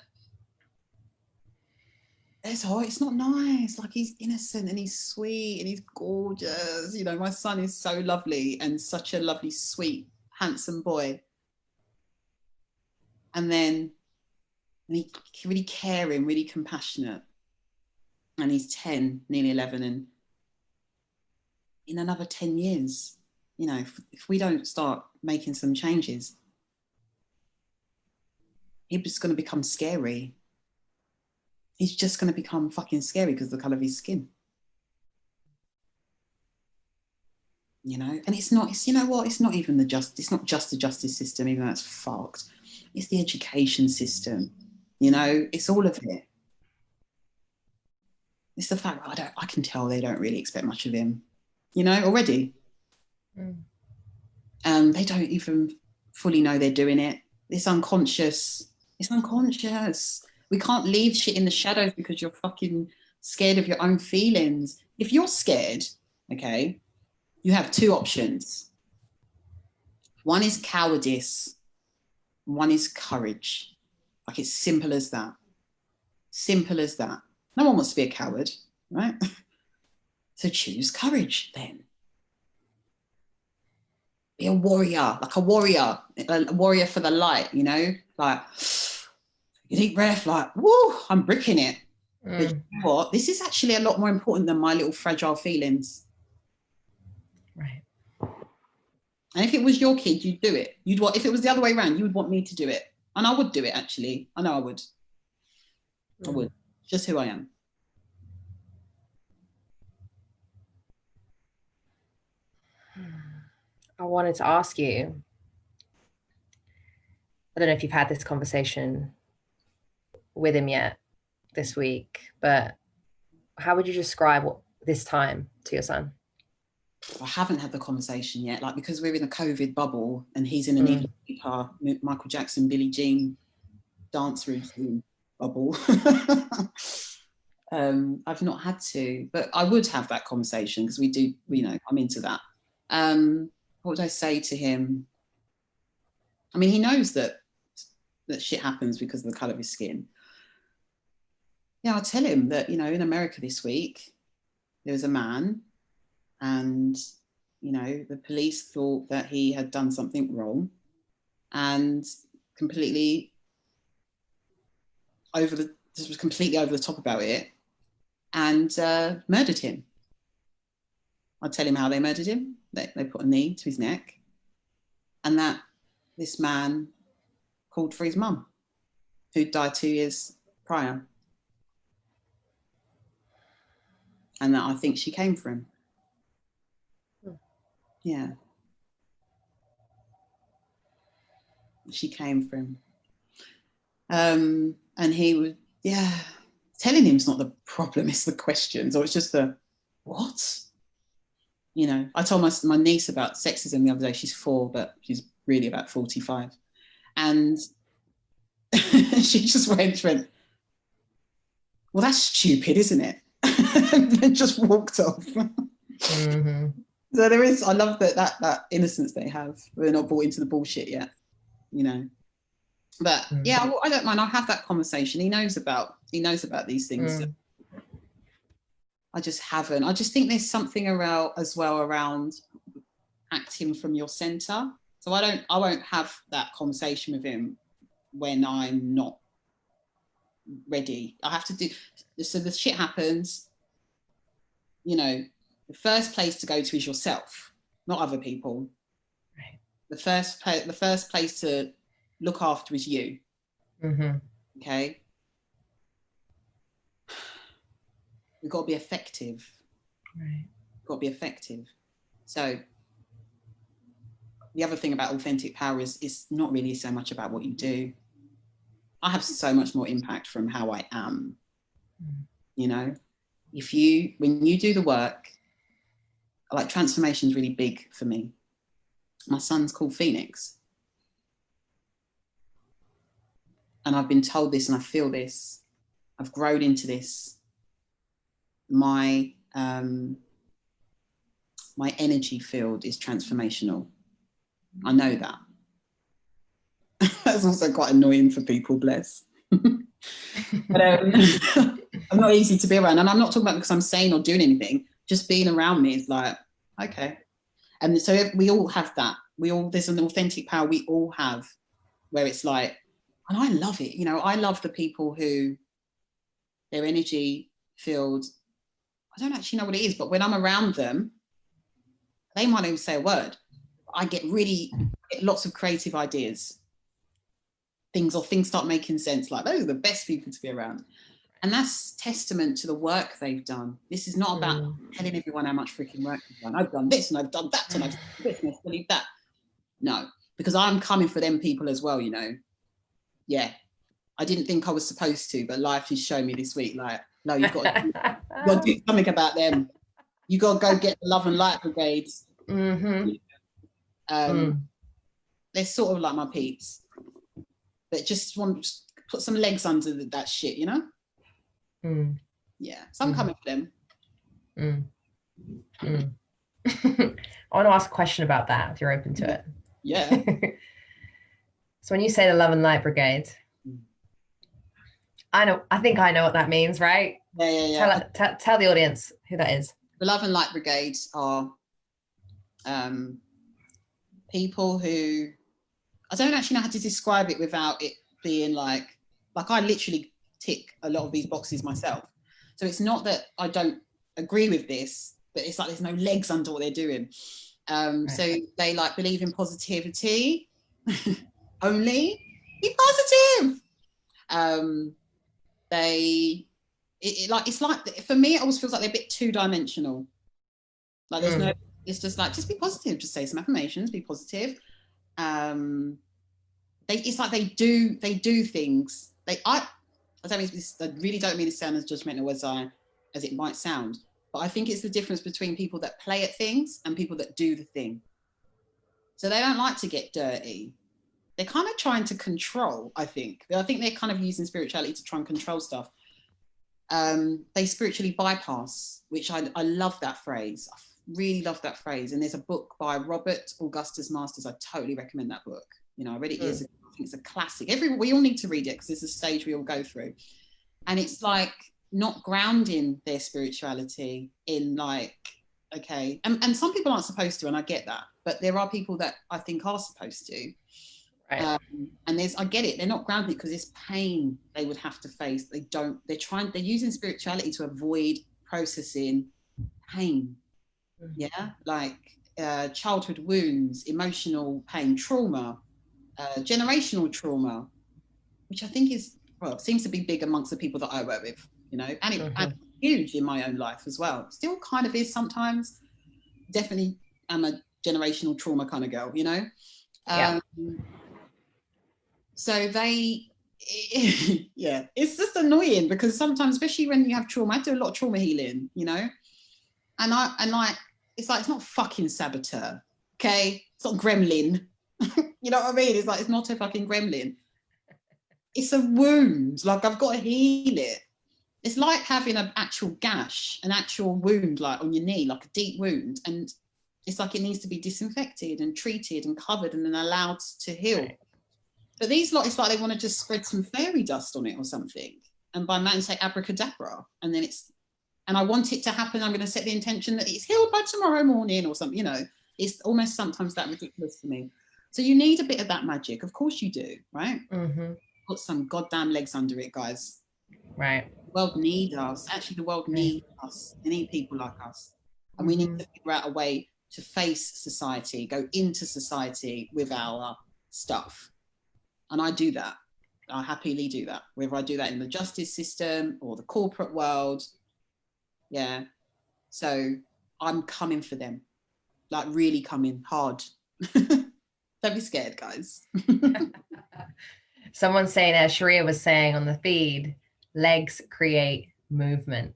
it's not nice. Like, he's innocent and he's sweet and he's gorgeous. You know, my son is so lovely and such a lovely, sweet, handsome boy. And then he's really caring, really compassionate. And he's 10, nearly 11. And in another 10 years, you know, if we don't start making some changes, he's just going to become scary. He's just going to become fucking scary because of the colour of his skin. You know, and it's you know what, it's not just the justice system, even though that's fucked. It's the education system, you know, it's all of it. It's the fact that I can tell they don't really expect much of him, you know, already. They don't even fully know they're doing it. It's unconscious. We can't leave shit in the shadows because you're fucking scared of your own feelings. If you're scared, okay, you have two options. One is cowardice. One is courage. Like, it's simple as that. Simple as that. No one wants to be a coward, right? So choose courage then. Be a warrior, like a warrior for the light, you know? Like, you deep breath, like, woo, I'm bricking it. But you know what? This is actually a lot more important than my little fragile feelings. Right. And if it was your kid, you'd do it. If it was the other way around, you would want me to do it. And I would do it, actually. I know I would. I would. Just who I am. I wanted to ask you, I don't know if you've had this conversation with him yet this week, but how would you describe this time to your son? I haven't had the conversation yet, like, because we're in a COVID bubble and he's in an even deeper Michael Jackson, Billie Jean dance routine bubble. I've not had to, but I would have that conversation because we do, you know, I'm into that. What would I say to him? I mean, he knows that shit happens because of the colour of his skin. Yeah, I'll tell him that, you know, in America this week, there was a man and, you know, the police thought that he had done something wrong and completely over the top about it and murdered him. I'll tell him how they murdered him. They put a knee to his neck and that this man called for his mum, who died 2 years prior. And that I think she came for him. Yeah. She came for him. And he was, telling him it's not the problem, it's the questions, or it's just the, what? You know, I told my niece about sexism the other day. She's 4, but she's really about 45. And she just went, well, that's stupid, isn't it? And then just walked off. Mm-hmm. So there is, I love that innocence they have. They're not bought into the bullshit yet, you know. But yeah, I don't mind. I'll have that conversation. He knows about these things. I just haven't. I just think there's something around acting from your center. So I won't have that conversation with him when I'm not ready. I have to do, so the shit happens, you know, the first place to go to is yourself, not other people. Right. The first place to look after is you. Okay. We've got to be effective. Right. We've got to be effective. So the other thing about authentic power is not really so much about what you do. I have so much more impact from how I am. You know, when you do the work, like transformation is really big for me. My son's called Phoenix. And I've been told this and I feel this. I've grown into this. My energy field is transformational. I know that. That's also quite annoying for people, bless. But I'm not easy to be around. And I'm not talking about because I'm saying or doing anything. Just being around me is like, okay. And so we all have that. There's an authentic power we all have where it's like, and I love it. You know, I love the people who their energy field, I don't actually know what it is, but when I'm around them, they might not even say a word. I get lots of creative ideas. Things start making sense, like those are the best people to be around. And that's testament to the work they've done. This is not about telling everyone how much freaking work you've done. I've done this and I've done that and I've done this and I've done that. No, because I'm coming for them people as well, you know. Yeah, I didn't think I was supposed to, but life has shown me this week, like, no, you've got to do something about them. You got to go get the love and light brigades. They're sort of like my peeps, that just want to put some legs under that shit, you know? Yeah, so I'm coming for them. I want to ask a question about that, if you're open to it. Yeah. So when you say the Love and Light Brigade, I think I know what that means, right? Yeah. Tell the audience who that is. The Love and Light Brigade are people who, I don't actually know how to describe it without it being like I literally tick a lot of these boxes myself. So it's not that I don't agree with this, but it's like there's no legs under what they're doing. Right. So they like believe in positivity. Only be positive. It's like for me it always feels like they're a bit two-dimensional. Like there's no, it's just like, just be positive, just say some affirmations, be positive. It's like they do things. I really don't mean to sound as judgmental as it might sound, but I think it's the difference between people that play at things and people that do the thing. So they don't like to get dirty. They're kind of trying to control, I think. I think they're kind of using spirituality to try and control stuff. They spiritually bypass, which I love that phrase. I really love that phrase. And there's a book by Robert Augustus Masters. I totally recommend that book. You know, I read it years ago. I think it's a classic. We all need to read it because it's a stage we all go through. And it's like not grounding their spirituality in like, okay. And some people aren't supposed to, and I get that. But there are people that I think are supposed to. Right. And I get it. They're not grounded because it's pain they would have to face. They're using spirituality to avoid processing pain. Yeah. Like childhood wounds, emotional pain, trauma, generational trauma, which I think seems to be big amongst the people that I work with, you know, and it's huge in my own life as well. Still kind of is sometimes. Definitely am a generational trauma kind of girl, you know. So it's just annoying because sometimes, especially when you have trauma, I do a lot of trauma healing, you know, and it's like, it's not fucking saboteur, okay? It's not gremlin. You know what I mean? It's like, it's not a fucking gremlin. It's a wound. Like, I've got to heal it. It's like having an actual gash, an actual wound, like on your knee, like a deep wound. And it's like it needs to be disinfected and treated and covered and then allowed to heal. Right. But these lot, it's like they want to just spread some fairy dust on it or something. And by man say abracadabra. And then and I want it to happen. I'm going to set the intention that it's healed by tomorrow morning or something, you know. It's almost sometimes that ridiculous to me. So you need a bit of that magic. Of course you do, right? Mm-hmm. Put some goddamn legs under it, guys. Right. The world needs us. Actually, the world needs us. They need people like us. And we need to figure out a way to face society, go into society with our stuff. And I do that. I happily do that. Whether I do that in the justice system or the corporate world. Yeah. So I'm coming for them. Like really coming hard. Don't be scared, guys. Someone's saying, as Sharia was saying on the feed, legs create movement,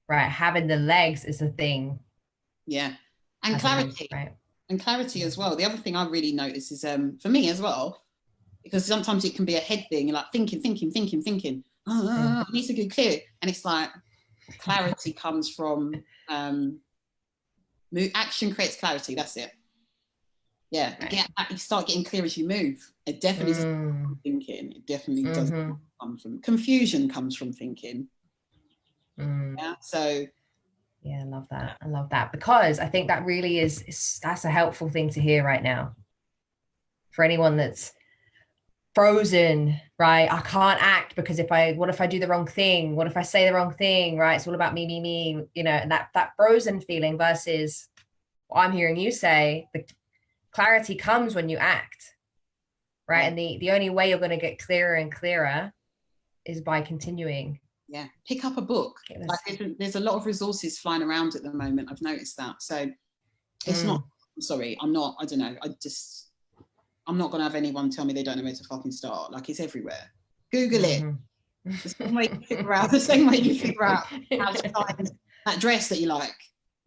right? Having the legs is a thing. Yeah. And clarity. Right. And clarity as well. The other thing I really notice is, for me as well, because sometimes it can be a head thing. You're like thinking. It needs to get clear. And it's like clarity comes from action creates clarity. That's it. Yeah, right. You start getting clear as you move. It definitely comes from thinking. It definitely doesn't come from confusion. Comes from thinking. Yeah. So. Yeah, I love that because I think that really that's a helpful thing to hear right now. For anyone that's frozen, right? I can't act because what if I do the wrong thing? What if I say the wrong thing? Right? It's all about me. You know, and that frozen feeling versus what I'm hearing you say, the clarity comes when you act, right? And the only way you're going to get clearer and clearer is by continuing. Yeah, pick up a book. Like there's a lot of resources flying around at the moment. I've noticed that. So it's not. I'm sorry, I'm not. I don't know. I'm not going to have anyone tell me they don't know where to fucking start. Like it's everywhere. Google it. The same way you figure out. The same way you figure out how to find that dress that you like.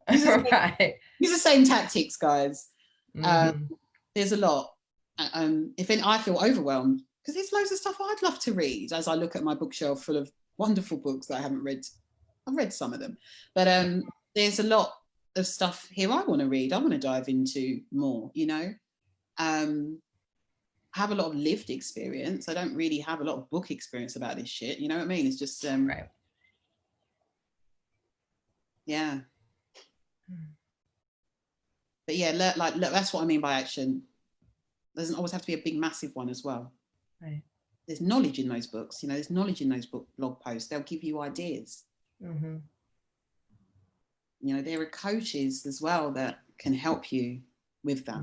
Use the same tactics, guys. There's a lot. I feel overwhelmed because there's loads of stuff I'd love to read as I look at my bookshelf full of wonderful books that I haven't read. I've read some of them, but there's a lot of stuff here I want to read. I want to dive into more, you know. I have a lot of lived experience. I don't really have a lot of book experience about this shit. You know what I mean? It's just right. Yeah. But yeah, look, that's what I mean by action. Doesn't always have to be a big, massive one as well. Right. There's knowledge in those books. You know, there's knowledge in those blog posts. They'll give you ideas. You know, there are coaches as well that can help you with that.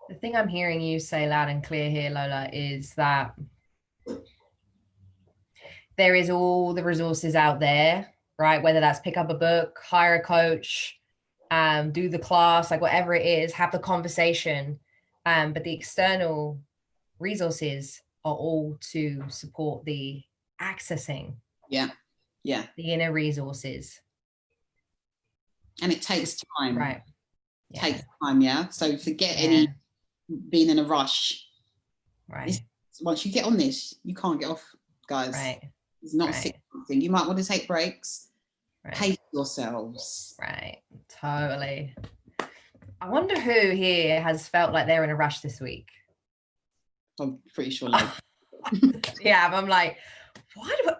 The thing I'm hearing you say loud and clear here, Lola, is that there is all the resources out there, right? Whether that's pick up a book, hire a coach, do the class, like whatever it is, have the conversation. But the external resources are all to support the accessing. Yeah. The inner resources. And it takes time. Right. Takes time, yeah. So forget any being in a rush. Right. Once you get on this, you can't get off, guys. Right. It's not a thing. You might want to take breaks. Right. Pace yourselves. Right. Totally. I wonder who here has felt like they're in a rush this week. I'm pretty sure. Like. Yeah, I'm like, why do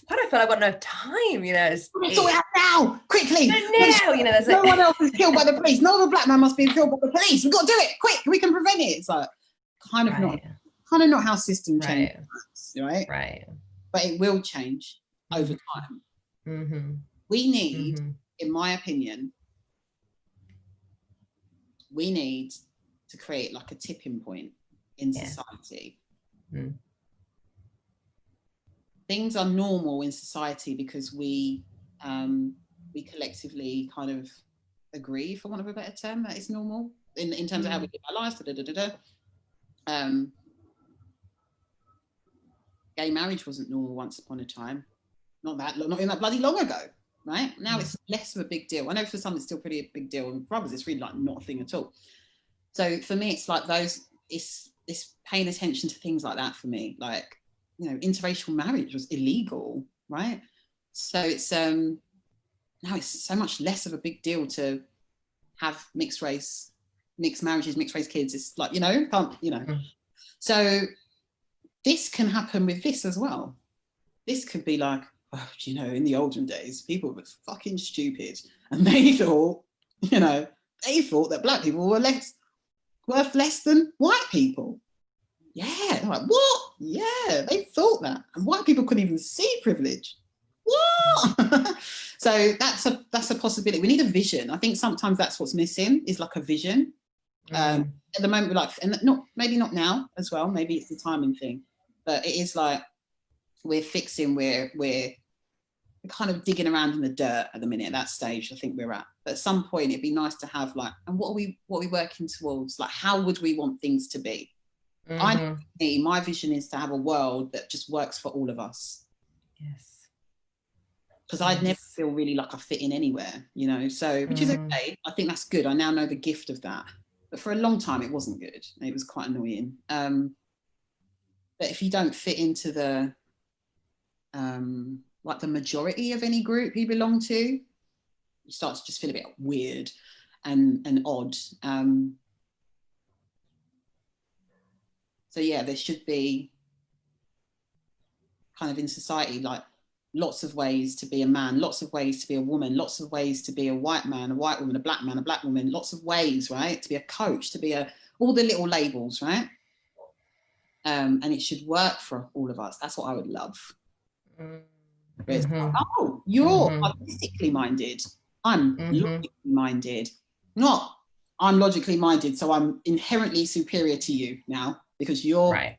I feel I've got no time? You know, it's sort it out now, quickly. Now, you know, no one else is killed by the police. No other black man must be killed by the police. We've got to do it quick. We can prevent it. It's like kind of not how system change, right? Right. But it will change over time. We need, in my opinion, we need to create like a tipping point in society. Things are normal in society because we collectively kind of agree, for want of a better term, that it's normal in terms of how we live our lives. Gay marriage wasn't normal once upon a time. Not in that bloody long ago. right? Now it's less of a big deal. I know for some it's still pretty a big deal, and for others it's really like not a thing at all. So for me, it's like it's paying attention to things like that for me. Like, you know, interracial marriage was illegal, right? So it's now it's so much less of a big deal to have mixed marriages, mixed race kids. It's like, you know, can't, you know. So this can happen with this as well. This could be like, oh, you know, in the olden days, people were fucking stupid, and they thought, you know, they thought that black people were worth less than white people. Yeah, like what? Yeah, they thought that, and white people couldn't even see privilege. What? So that's a possibility. We need a vision. I think sometimes that's what's missing, is like a vision. At the moment, we're like, and maybe not now as well. Maybe it's the timing thing, but it is like we're kind of digging around in the dirt at the minute. At that stage, I think we're at. But at some point, it'd be nice to have like, and what are we working towards? Like, how would we want things to be? My vision is to have a world that just works for all of us. Yes. Because I'd never feel really like I fit in anywhere, you know, so, which is okay. I think that's good. I now know the gift of that. But for a long time, it wasn't good. It was quite annoying. But if you don't fit into the, like the majority of any group you belong to, you start to just feel a bit weird and odd. So yeah, there should be kind of in society, like, lots of ways to be a man, lots of ways to be a woman, lots of ways to be a white man, a white woman, a black man, a black woman, lots of ways, right? To be a coach, to be all the little labels, right? And it should work for all of us. That's what I would love. Like, oh, you're artistically minded. I'm logically minded. Not I'm logically minded, so I'm inherently superior to you now because the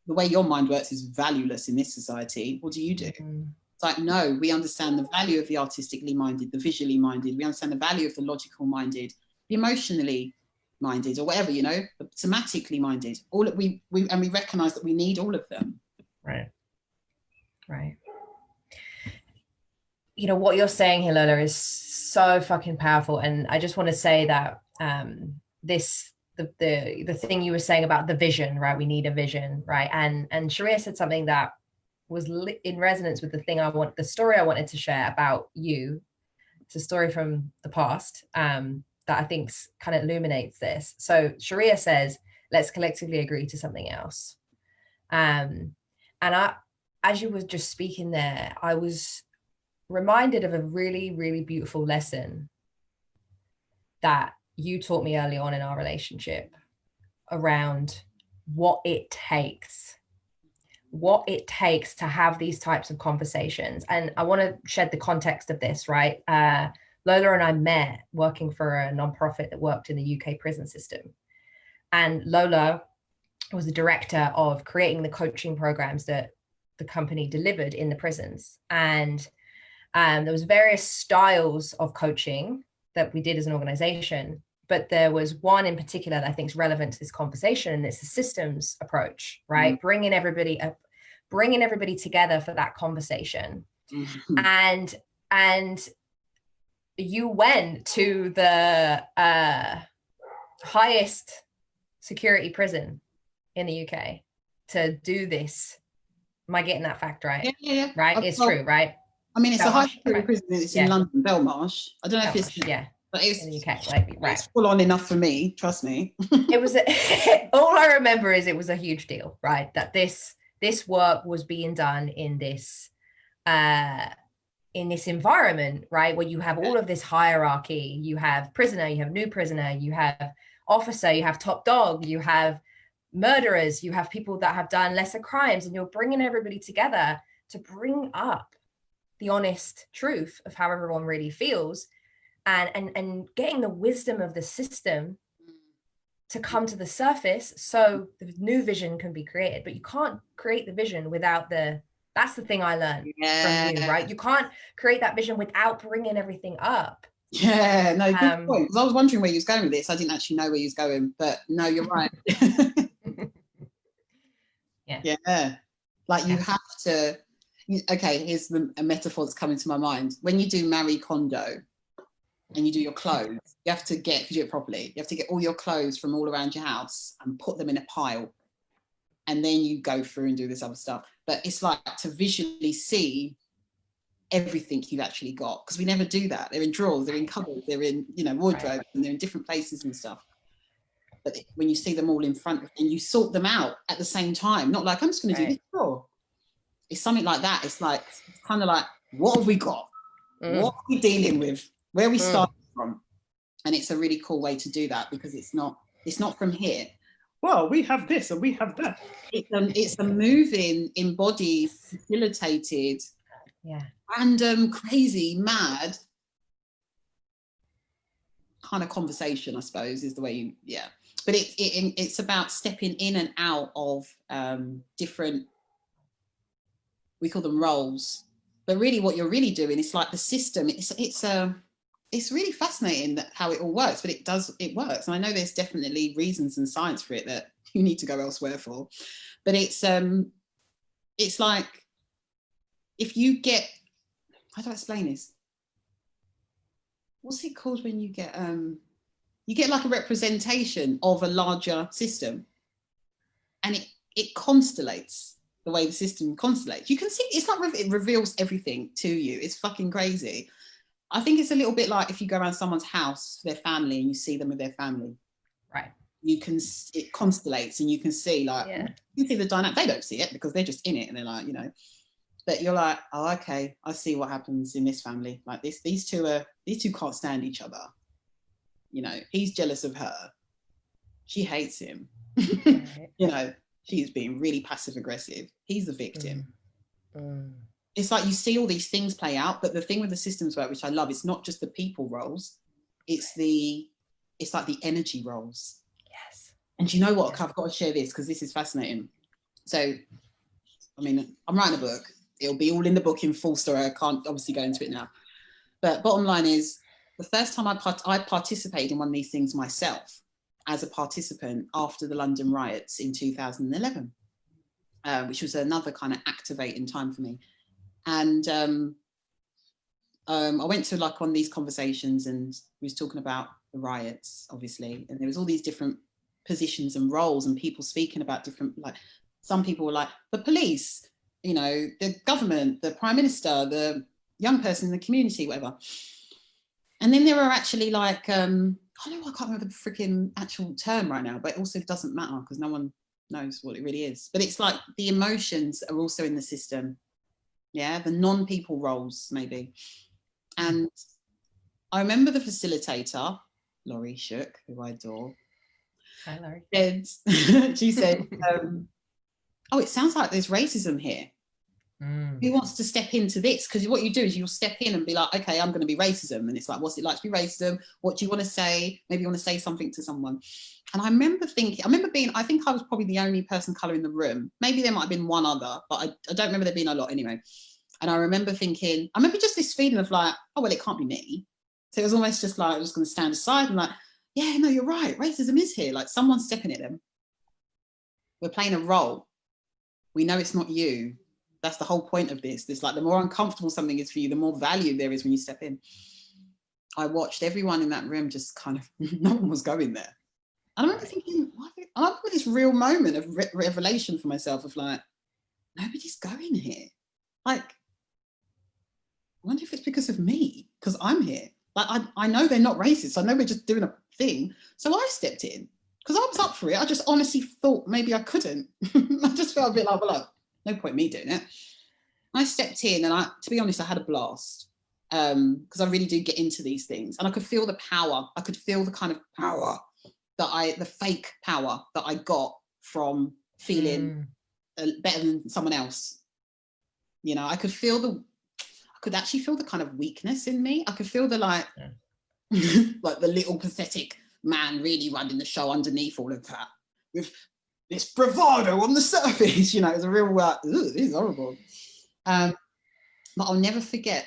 way your mind works is valueless in this society. What do you do? It's like, no, we understand the value of the artistically minded, the visually minded. We understand the value of the logical minded, the emotionally minded, or whatever, you know, the somatically minded. All that we recognize that we need all of them. Right. You know, what you're saying here, Lola, is so fucking powerful. And I just want to say that the thing you were saying about the vision, right? We need a vision, right? And Sharia said something that was in resonance with the story I wanted to share about you. It's a story from the past that I think kind of illuminates this. So Sharia says, let's collectively agree to something else. And as you were just speaking there, I was reminded of a really, really beautiful lesson that you taught me early on in our relationship around what it takes to have these types of conversations. And I want to shed the context of this, right? Lola and I met working for a nonprofit that worked in the UK prison system. And Lola was the director of creating the coaching programs that the company delivered in the prisons. And there was various styles of coaching that we did as an organization, but there was one in particular that I think is relevant to this conversation, and it's the systems approach, right? Bringing everybody together for that conversation. And you went to the highest security prison in the UK to do this. Am I getting that fact right? Yeah. Right? It's true, right? I mean, it's a high security prison. It's in London, Belmarsh. I don't know if it's but it's in the UK. It's full on enough for me. Trust me. It was all I remember is it was a huge deal, right? That this work was being done in this environment, right, where you have all of this hierarchy. You have prisoner, you have new prisoner, you have officer, you have top dog, you have murderers, you have people that have done lesser crimes, and you're bringing everybody together to bring up the honest truth of how everyone really feels, and getting the wisdom of the system to come to the surface so the new vision can be created. But you can't create the vision without that's the thing I learned from you, right? You can't create that vision without bringing everything up. Yeah, no, good point. Because I was wondering where you was going with this. I didn't actually know where you was going, but no, you're right. Yeah. Like you have to, Okay, here's a metaphor that's coming to my mind. When you do Marie Kondo and you do your clothes, you have to get, if you do it properly, you have to get all your clothes from all around your house and put them in a pile. And then you go through and do this other stuff. But it's like to visually see everything you've actually got, because we never do that. They're in drawers, they're in cupboards, they're in, you know, wardrobes, and they're in different places and stuff. But when you see them all in front and you sort them out at the same time, not like I'm just going to do this drawer. It's something like that. It's like, it's kind of like, what have we got? What are we dealing with? Where are we starting from? And it's a really cool way to do that, because it's not from here. Well, we have this and we have that. It's a moving, embodied, facilitated, random, crazy, mad kind of conversation, I suppose, is the way you, But it's about stepping in and out of different, we call them roles. But really what you're really doing is like the system. It's really fascinating that how it all works, but it works. And I know there's definitely reasons and science for it that you need to go elsewhere for. But it's like, if you get, how do I explain this? What's it called when you get like a representation of a larger system, and it constellates the way the system constellates. You can see it's like it reveals everything to you. It's fucking crazy. I think it's a little bit like if you go around someone's house, their family, and you see them with their family. Right. It constellates, and you can see like, you can see the dynamic. They don't see it because they're just in it, and they're like, you know. But you're like, oh, okay, I see what happens in this family. Like these two can't stand each other. You know, he's jealous of her. She hates him. You know, she's being really passive aggressive. He's the victim. It's like you see all these things play out, but the thing with the systems work, which I love, it's not just the people roles, it's like the energy roles. Yes. And you know what? I've got to share this because this is fascinating. So, I mean, I'm writing a book. It'll be all in the book in full story. I can't obviously go into it now. But bottom line is, the first time I participated in one of these things myself as a participant after the London riots in 2011, which was another kind of activating time for me. And I went to like one of these conversations, and we was talking about the riots, obviously, and there was all these different positions and roles and people speaking about different, like some people were like the police, you know, the government, the prime minister, the young person in the community, whatever. And then there were actually like, I can't remember the freaking actual term right now, but it also doesn't matter because no one knows what it really is. But it's like the emotions are also in the system. Yeah, the non-people roles maybe. And I remember the facilitator, Laurie Shook, who I adore. Hi, Laurie. She said, oh, it sounds like there's racism here. Who wants to step into this? Because what you do is you'll step in and be like, okay, I'm going to be racism. And it's like, what's it like to be racism? What do you want to say? Maybe you want to say something to someone. And I remember being, I think I was probably the only person colour in the room. Maybe there might have been one other, but I don't remember there being a lot anyway. And I remember just this feeling of like, oh, well, it can't be me. So it was almost just like, I was going to stand aside and like, yeah, no, you're right. Racism is here. Like someone's stepping at them. We're playing a role. We know it's not you. That's the whole point of this. It's like the more uncomfortable something is for you, the more value there is when you step in. I watched everyone in that room just kind of, no one was going there. And I remember thinking, I remember this real moment of revelation for myself of like, nobody's going here. Like, I wonder if it's because of me, because I'm here. Like, I know they're not racist. I know we're just doing a thing. So I stepped in because I was up for it. I just honestly thought maybe I couldn't. I just felt a bit like, well, look, no point me doing it. I stepped in and to be honest, I had a blast because I really do get into these things. And I could feel the power. I could feel the kind of power the fake power that I got from feeling better than someone else. You know, I could actually feel the kind of weakness in me. I could feel the like the little pathetic man really running the show underneath all of that with this bravado on the surface. You know, it's a real this is horrible. But I'll never forget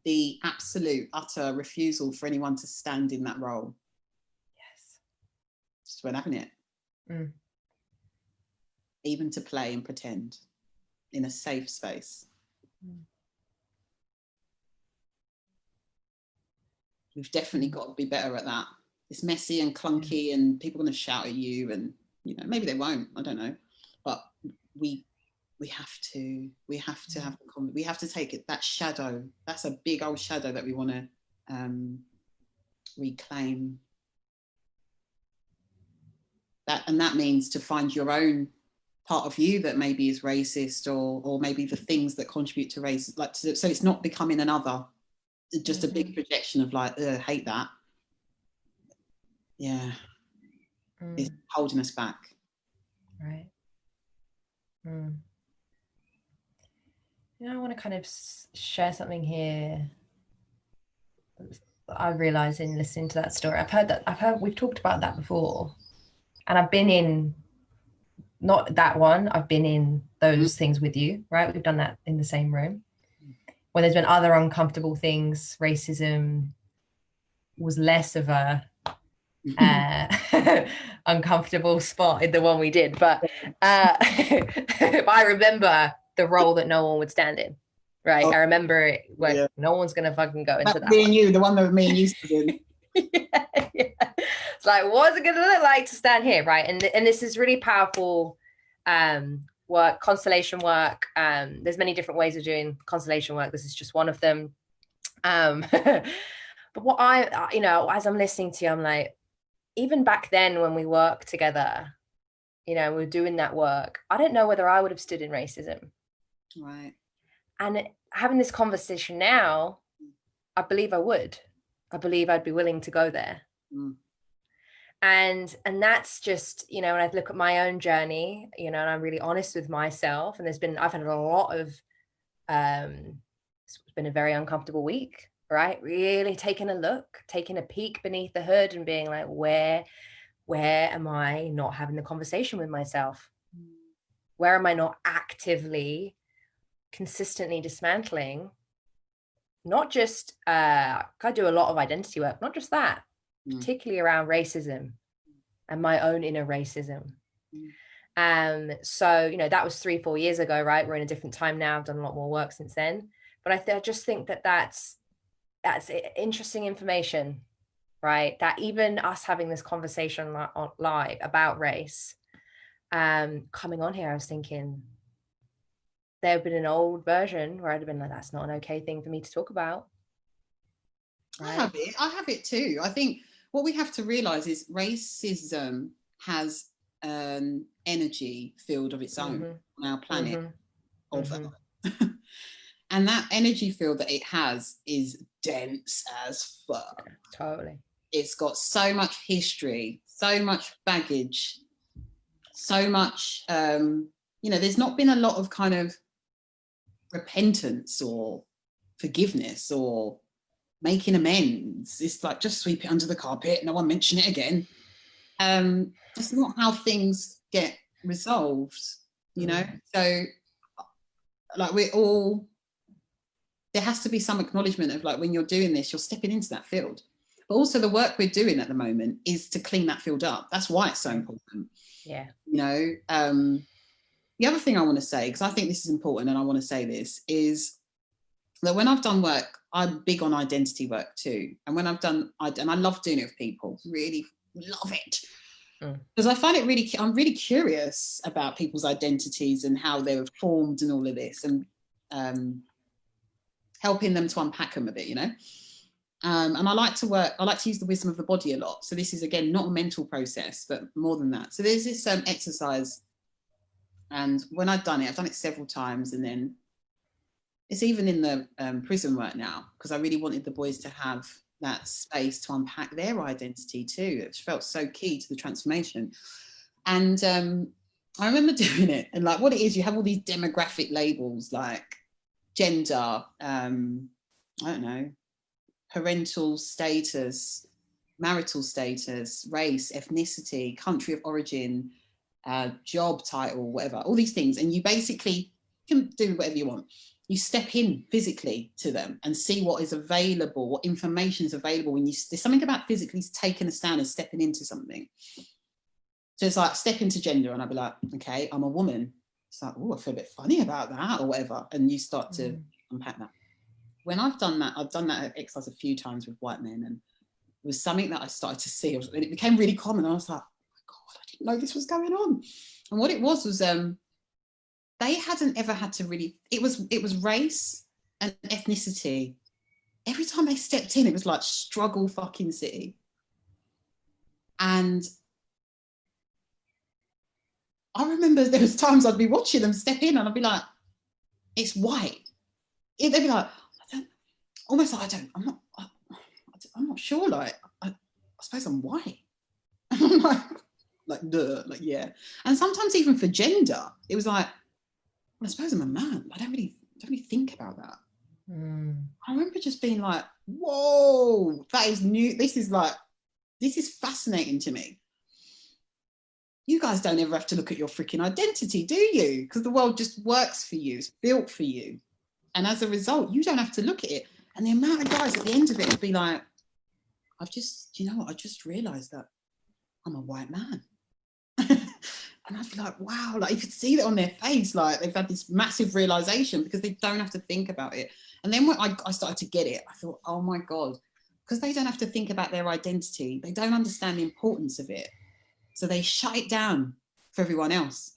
the absolute utter refusal for anyone to stand in that role. Yes, just weren't having it. Even to play and pretend in a safe space. We've definitely got to be better at that. It's messy and clunky, and people are going to shout at you, and maybe they won't. I don't know, but we have to have we have to take it, that shadow. That's a big old shadow that we want to reclaim. That means to find your own part of you that maybe is racist, or maybe the things that contribute to race, so it's not becoming another, just a big projection of like, hate that. Yeah. It's holding us back. Right. I want to kind of share something here. I realize in listening to that story, we've talked about that before, and I've been in, not that one, I've been in those things with you, right? We've done that in the same room. When there's been other uncomfortable things, racism was less of a uncomfortable spot in the one we did, but I remember the role that no one would stand in, right? I remember it when no one's gonna fucking go into that. Me and you, the one that me and you stood in. It's like, what's it gonna look like to stand here, right? And this is really powerful work, constellation work. There's many different ways of doing constellation work. This is just one of them. But what as I'm listening to you, I'm like, even back then when we worked together, we were doing that work, I don't know whether I would have stood in racism. Right. And having this conversation now, I believe I would. I believe I'd be willing to go there. And that's just, when I look at my own journey, and I'm really honest with myself, and I've had a lot of, it's been a very uncomfortable week, right? Really taking a peek beneath the hood and being like, where am I not having the conversation with myself? Where am I not actively, consistently dismantling? Not just, I do a lot of identity work, not just that, particularly around racism and my own inner racism. So, that was 3-4 years ago, right? We're in a different time now. I've done a lot more work since then. But I just think that's interesting information, right? That even us having this conversation live about race, coming on here, I was thinking there had been an old version where I'd have been like, that's not an okay thing for me to talk about. Right? I have it too. I think what we have to realize is racism has an energy field of its own on our planet of and that energy field that it has is dense as fuck. Yeah, totally. It's got so much history, so much baggage, so much there's not been a lot of kind of repentance or forgiveness or making amends. It's like, just sweep it under the carpet, no one mention it again. It's not how things get resolved, so like there has to be some acknowledgement of like, when you're doing this, you're stepping into that field, but also the work we're doing at the moment is to clean that field up. That's why it's so important. The other thing I want to say, because I think this is important and I want to say this, is that when I've done work, I'm big on identity work too. And when I've done, and I love doing it with people, really love it. Because I find I'm really curious about people's identities and how they were formed and all of this, and helping them to unpack them a bit, and I like to use the wisdom of the body a lot. So this is, again, not a mental process, but more than that. So there's this exercise, and when I've done it several times, and then it's even in the prison work now, because I really wanted the boys to have that space to unpack their identity too. It felt so key to the transformation. And I remember doing it, and like, what it is, you have all these demographic labels like gender, I don't know, parental status, marital status, race, ethnicity, country of origin, job title, whatever, all these things. And you basically can do whatever you want. You step in physically to them and see what is available, what information is available. There's something about physically taking a stand and stepping into something. So it's like, step into gender, and I'd be like, okay, I'm a woman. it's like, oh, I feel a bit funny about that or whatever. And you start to unpack that. When I've done that exercise a few times with white men, and it was something that I started to see, and it became really common. I was like, oh my God, I didn't know this was going on. And what it was they hadn't ever had to really, it was race and ethnicity. Every time they stepped in, it was like struggle fucking city. And I remember there was times I'd be watching them step in and I'd be like, it's white. They'd be like, I'm not sure, like, I suppose I'm white. I'm like, duh, like, yeah. And sometimes even for gender, it was like, well, I suppose I'm a man. I don't really think about that. I remember just being like, whoa, that is new. This is fascinating to me. You guys don't ever have to look at your freaking identity, do you? Because the world just works for you. It's built for you. And as a result, you don't have to look at it. And the amount of guys at the end of it would be like, I just realized that I'm a white man. And I'd be like, wow, like you could see that on their face, like they've had this massive realization because they don't have to think about it. And then when I started to get it, I thought, oh my God, because they don't have to think about their identity. They don't understand the importance of it. So they shut it down for everyone else.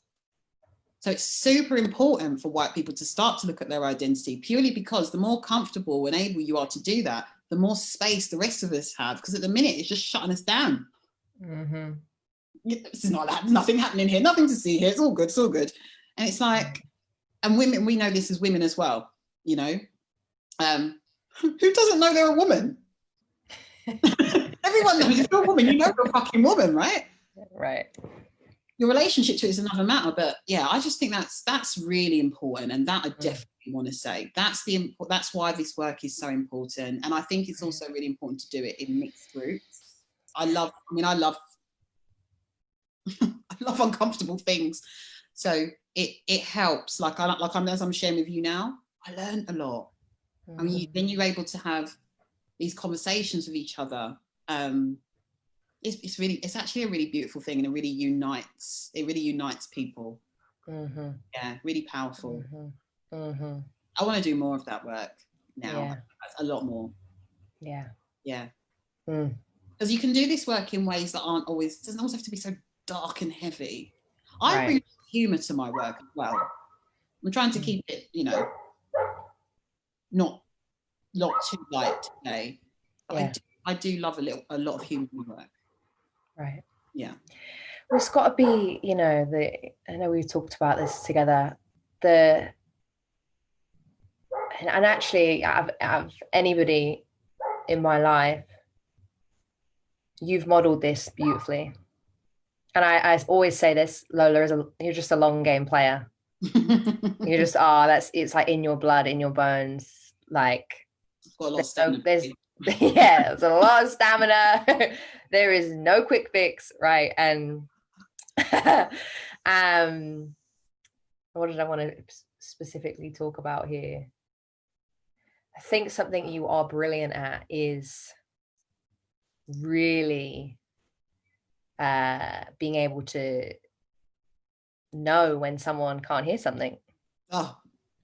So it's super important for white people to start to look at their identity, purely because the more comfortable and able you are to do that, the more space the rest of us have. Because at the minute, it's just shutting us down. This is not that, nothing happening here, nothing to see here. It's all good, it's all good. And it's like, and women, we know this as women as well, you know. Who doesn't know they're a woman? Everyone knows if you're a woman, you know you're a fucking woman, right? Right. Your relationship to it is another matter, but yeah, I just think that's really important, and that I definitely want to say that's why this work is so important, and I think it's also really important to do it in mixed groups. I love uncomfortable things, so it helps. Like as I'm sharing with you now, I learned a lot. I mean, then you're able to have these conversations with each other. It's actually a really beautiful thing, and it really unites people. Yeah, really powerful. I want to do more of that work now. A lot more. Yeah because you can do this work in ways that doesn't always have to be so dark and heavy. I bring humor to my work as well. I'm trying to keep it, you know, not too light today, but I do love a lot of humor in my work. Right. Yeah. Well, it's got to be, you know, I know we've talked about this together, and actually out of anybody in my life, you've modeled this beautifully. And I always say this, Lola, you're just a long game player. You just are. It's like in your blood, in your bones. Like, there's a lot of stamina. There is no quick fix, right? And what did I want to specifically talk about here? I think something you are brilliant at is really being able to know when someone can't hear something.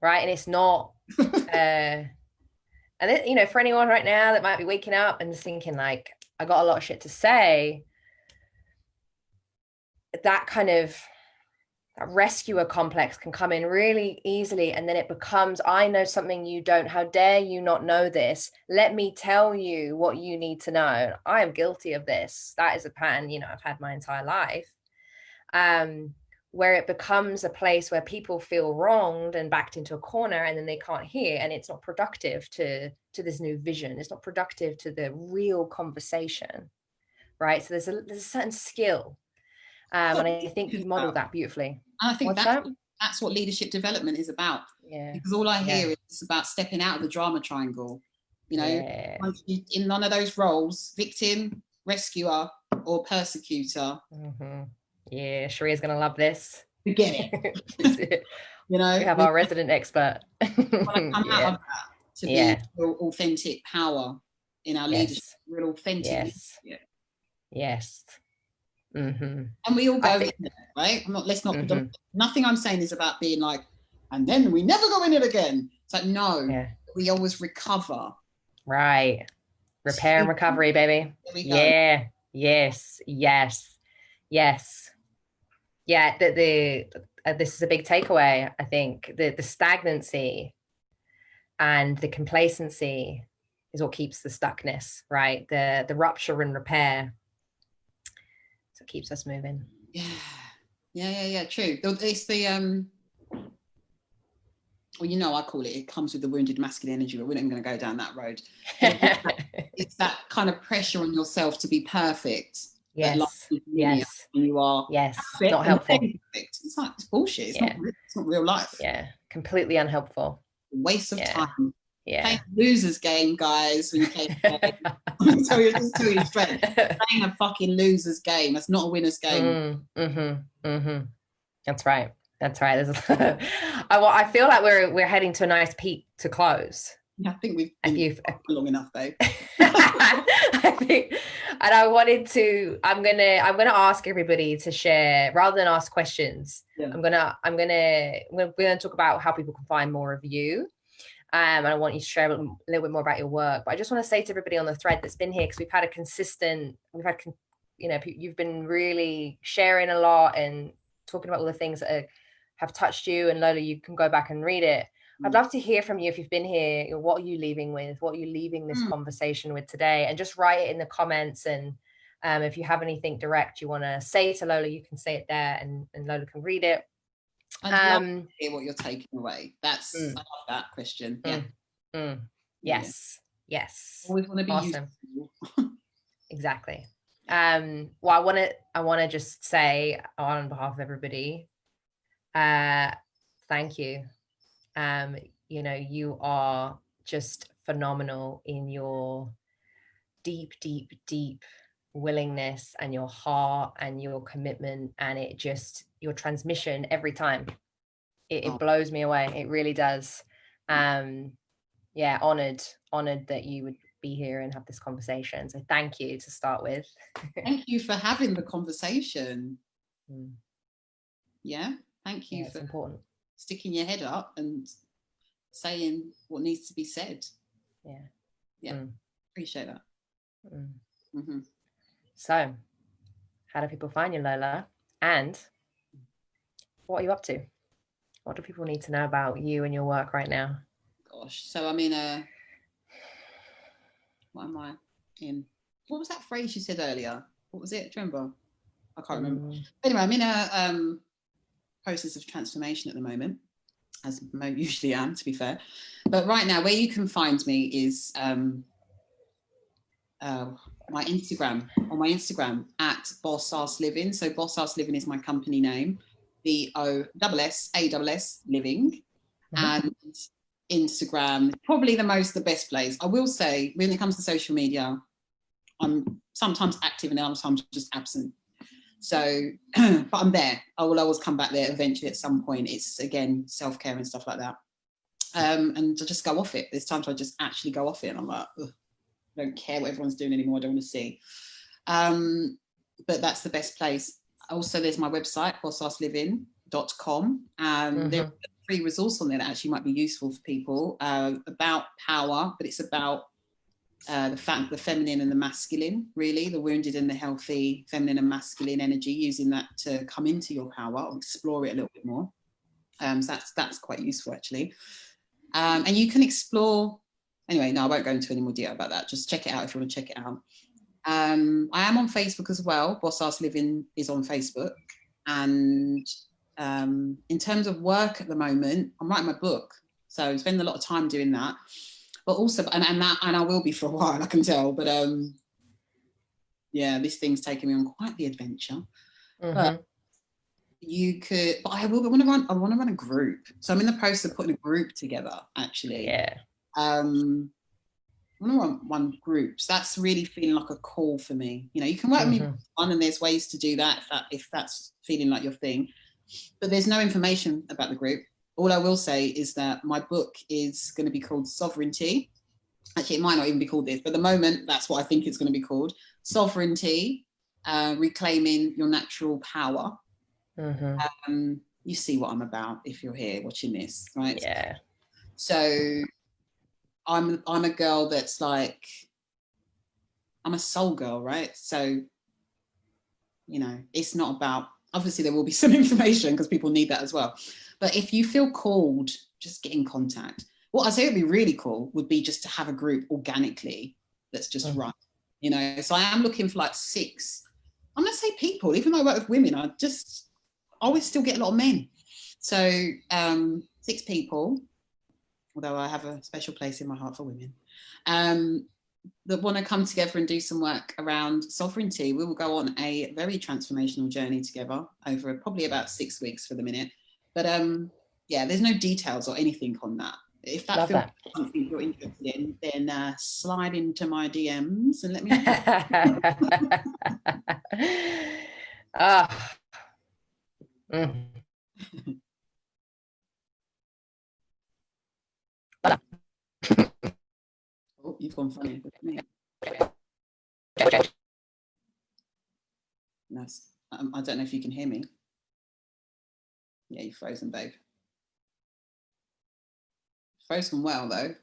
Right. And it's not and it, you know, for anyone right now that might be waking up and thinking like, I got a lot of shit to say, that kind of rescuer complex can come in really easily, and then it becomes, I know something you don't, how dare you not know this, let me tell you what you need to know. I am guilty of this. That is a pattern, you know, I've had my entire life, where it becomes a place where people feel wronged and backed into a corner, and then they can't hear, and it's not productive to this new vision. It's not productive to the real conversation, right? So there's a certain skill, and I think you modeled that beautifully. And I think that's what leadership development is about. Yeah. Because all I hear is about stepping out of the drama triangle. You know, in none of those roles, victim, rescuer, or persecutor. Yeah, Sharia's gonna love this. We get it. You know, we have our resident expert. Come out of that to be real authentic power in our leadership. Real authentic. Yes. And we all go in there, right? Let's not put nothing I'm saying is about being like, and then we never go in it again. It's like, no, we always recover. Right. Repair and recovery, baby. Yeah. Yes. Yes. Yes. Yeah. This is a big takeaway, I think. The stagnancy and the complacency is what keeps the stuckness, right? The rupture and repair. So it keeps us moving. Yeah. True. It's the well, you know, I call it comes with the wounded masculine energy, but we're not even going to go down that road. It's that kind of pressure on yourself to be perfect. Yes. Yes. And you are. Yes. Not helpful. It's like, it's bullshit. It's not real life. Yeah. Completely unhelpful. Waste of time. Yeah. Playing a loser's game, guys. When you play just tell you straight. Playing a fucking loser's game. That's not a winner's game. That's right. That's right. I feel like we're heading to a nice peak to close. I think we've been long enough, babe. I think, and I wanted to. I'm gonna ask everybody to share rather than ask questions. Yeah. We're gonna talk about how people can find more of you. And I want you to share a little bit more about your work. But I just want to say to everybody on the thread that's been here, because you've been really sharing a lot and talking about all the things that have touched you. And Lola, you can go back and read it. I'd love to hear from you if you've been here. What are you leaving with? What are you leaving this conversation with today? And just write it in the comments. And if you have anything direct you want to say to Lola, you can say it there, and Lola can read it. I'd love to hear what you're taking away. I love that question. Yes. Always want to be awesome. Exactly. Well, I want to just say on behalf of everybody, thank you. You are just phenomenal in your deep willingness and your heart and your commitment, and your transmission every time. It blows me away. It really does. Honored that you would be here and have this conversation. So thank you to start with. Thank you for having the conversation. Yeah, thank you for important. Sticking your head up and saying what needs to be said. Appreciate that. So how do people find you, Lola? And what are you up to? What do people need to know about you and your work right now? Gosh, so I'm in what am I in? What was that phrase you said earlier? What was it? Do you remember? I can't remember. Anyway, I'm in a process of transformation at the moment, as I usually am, to be fair. But right now, where you can find me is my Instagram. On my Instagram at Boss Ass Living. So Boss Ass Living is my company name. BOSSASS Living. And Instagram, probably the best place. I will say, when it comes to social media, I'm sometimes active and sometimes just absent. So, but I'm there. I will always come back there eventually at some point. It's, again, self-care and stuff like that. And I just go off it. There's times I just actually go off it and I'm like, ugh, I don't care what everyone's doing anymore. I don't want to see. But that's the best place. Also, there's my website, bossasliving.com. There are free resource on there that actually might be useful for people about power, but it's about the feminine and the masculine, really, the wounded and the healthy feminine and masculine energy, using that to come into your power or explore it a little bit more. So that's quite useful, actually. And you can explore, anyway, no, I won't go into any more detail about that. Just check it out if you want to check it out. I am on Facebook as well. Boss Ass Living is on Facebook. And in terms of work at the moment, I'm writing my book. So I'm spending a lot of time doing that. But also, and I will be for a while, I can tell. But this thing's taken me on quite the adventure. But I want to run a group. So I'm in the process of putting a group together, actually. I want to run one group. So that's really feeling like a call for me. You know, you can work with me one, and there's ways to do that if that's feeling like your thing. But there's no information about the group. All I will say is that my book is going to be called Sovereignty. Actually, it might not even be called this, but at the moment, that's what I think it's going to be called. Sovereignty, reclaiming your natural power. Mm-hmm. You see what I'm about if you're here watching this, right? Yeah. So I'm a girl that's like, I'm a soul girl, right? So, you know, it's not about, obviously there will be some information because people need that as well. But if you feel called, just get in contact. What I say would be really cool would be just to have a group organically that's just run, you know. So I am looking for like 6, I'm gonna say people, even though I work with women, I always still get a lot of men. So 6 people, although I have a special place in my heart for women, that want to come together and do some work around sovereignty. We will go on a very transformational journey together over probably about 6 weeks for the minute. But yeah, there's no details or anything on that. If that feels something you're interested in, then slide into my DMs and let me know. Oh, you've gone funny. Nice. I don't know if you can hear me. Yeah, you're frozen, babe. Frozen well, though.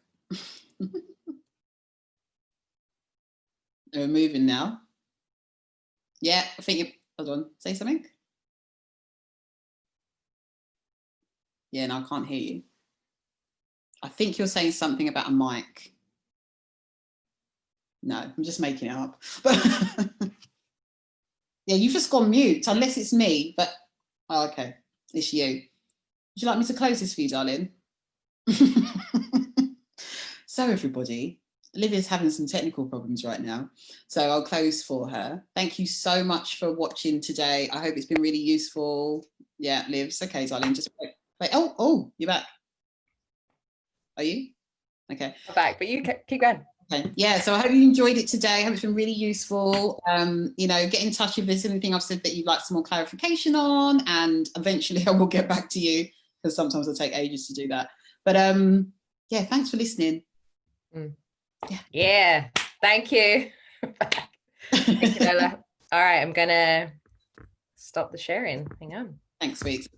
We're moving now. Yeah, I think you, hold on, say something. Yeah, no, I can't hear you. I think you're saying something about a mic. No, I'm just making it up. Yeah, you've just gone mute, unless it's me, but, oh, okay, it's you. Would you like me to close this for you, darling? So everybody, Olivia's having some technical problems right now, so I'll close for her. Thank you so much for watching today. I hope it's been really useful. Yeah, Liv's okay, darling. Just wait. Oh, you're back. Are you? Okay. I'm back, but you keep going. Okay. Yeah, so I hope you enjoyed it today. I hope it's been really useful. You know, get in touch if there's anything I've said that you'd like some more clarification on, and eventually I will get back to you, because sometimes it'll take ages to do that. But yeah, thanks for listening. Yeah, thank you. Thank you, Lola. All right, I'm gonna stop the sharing. Hang on. Thanks, sweet.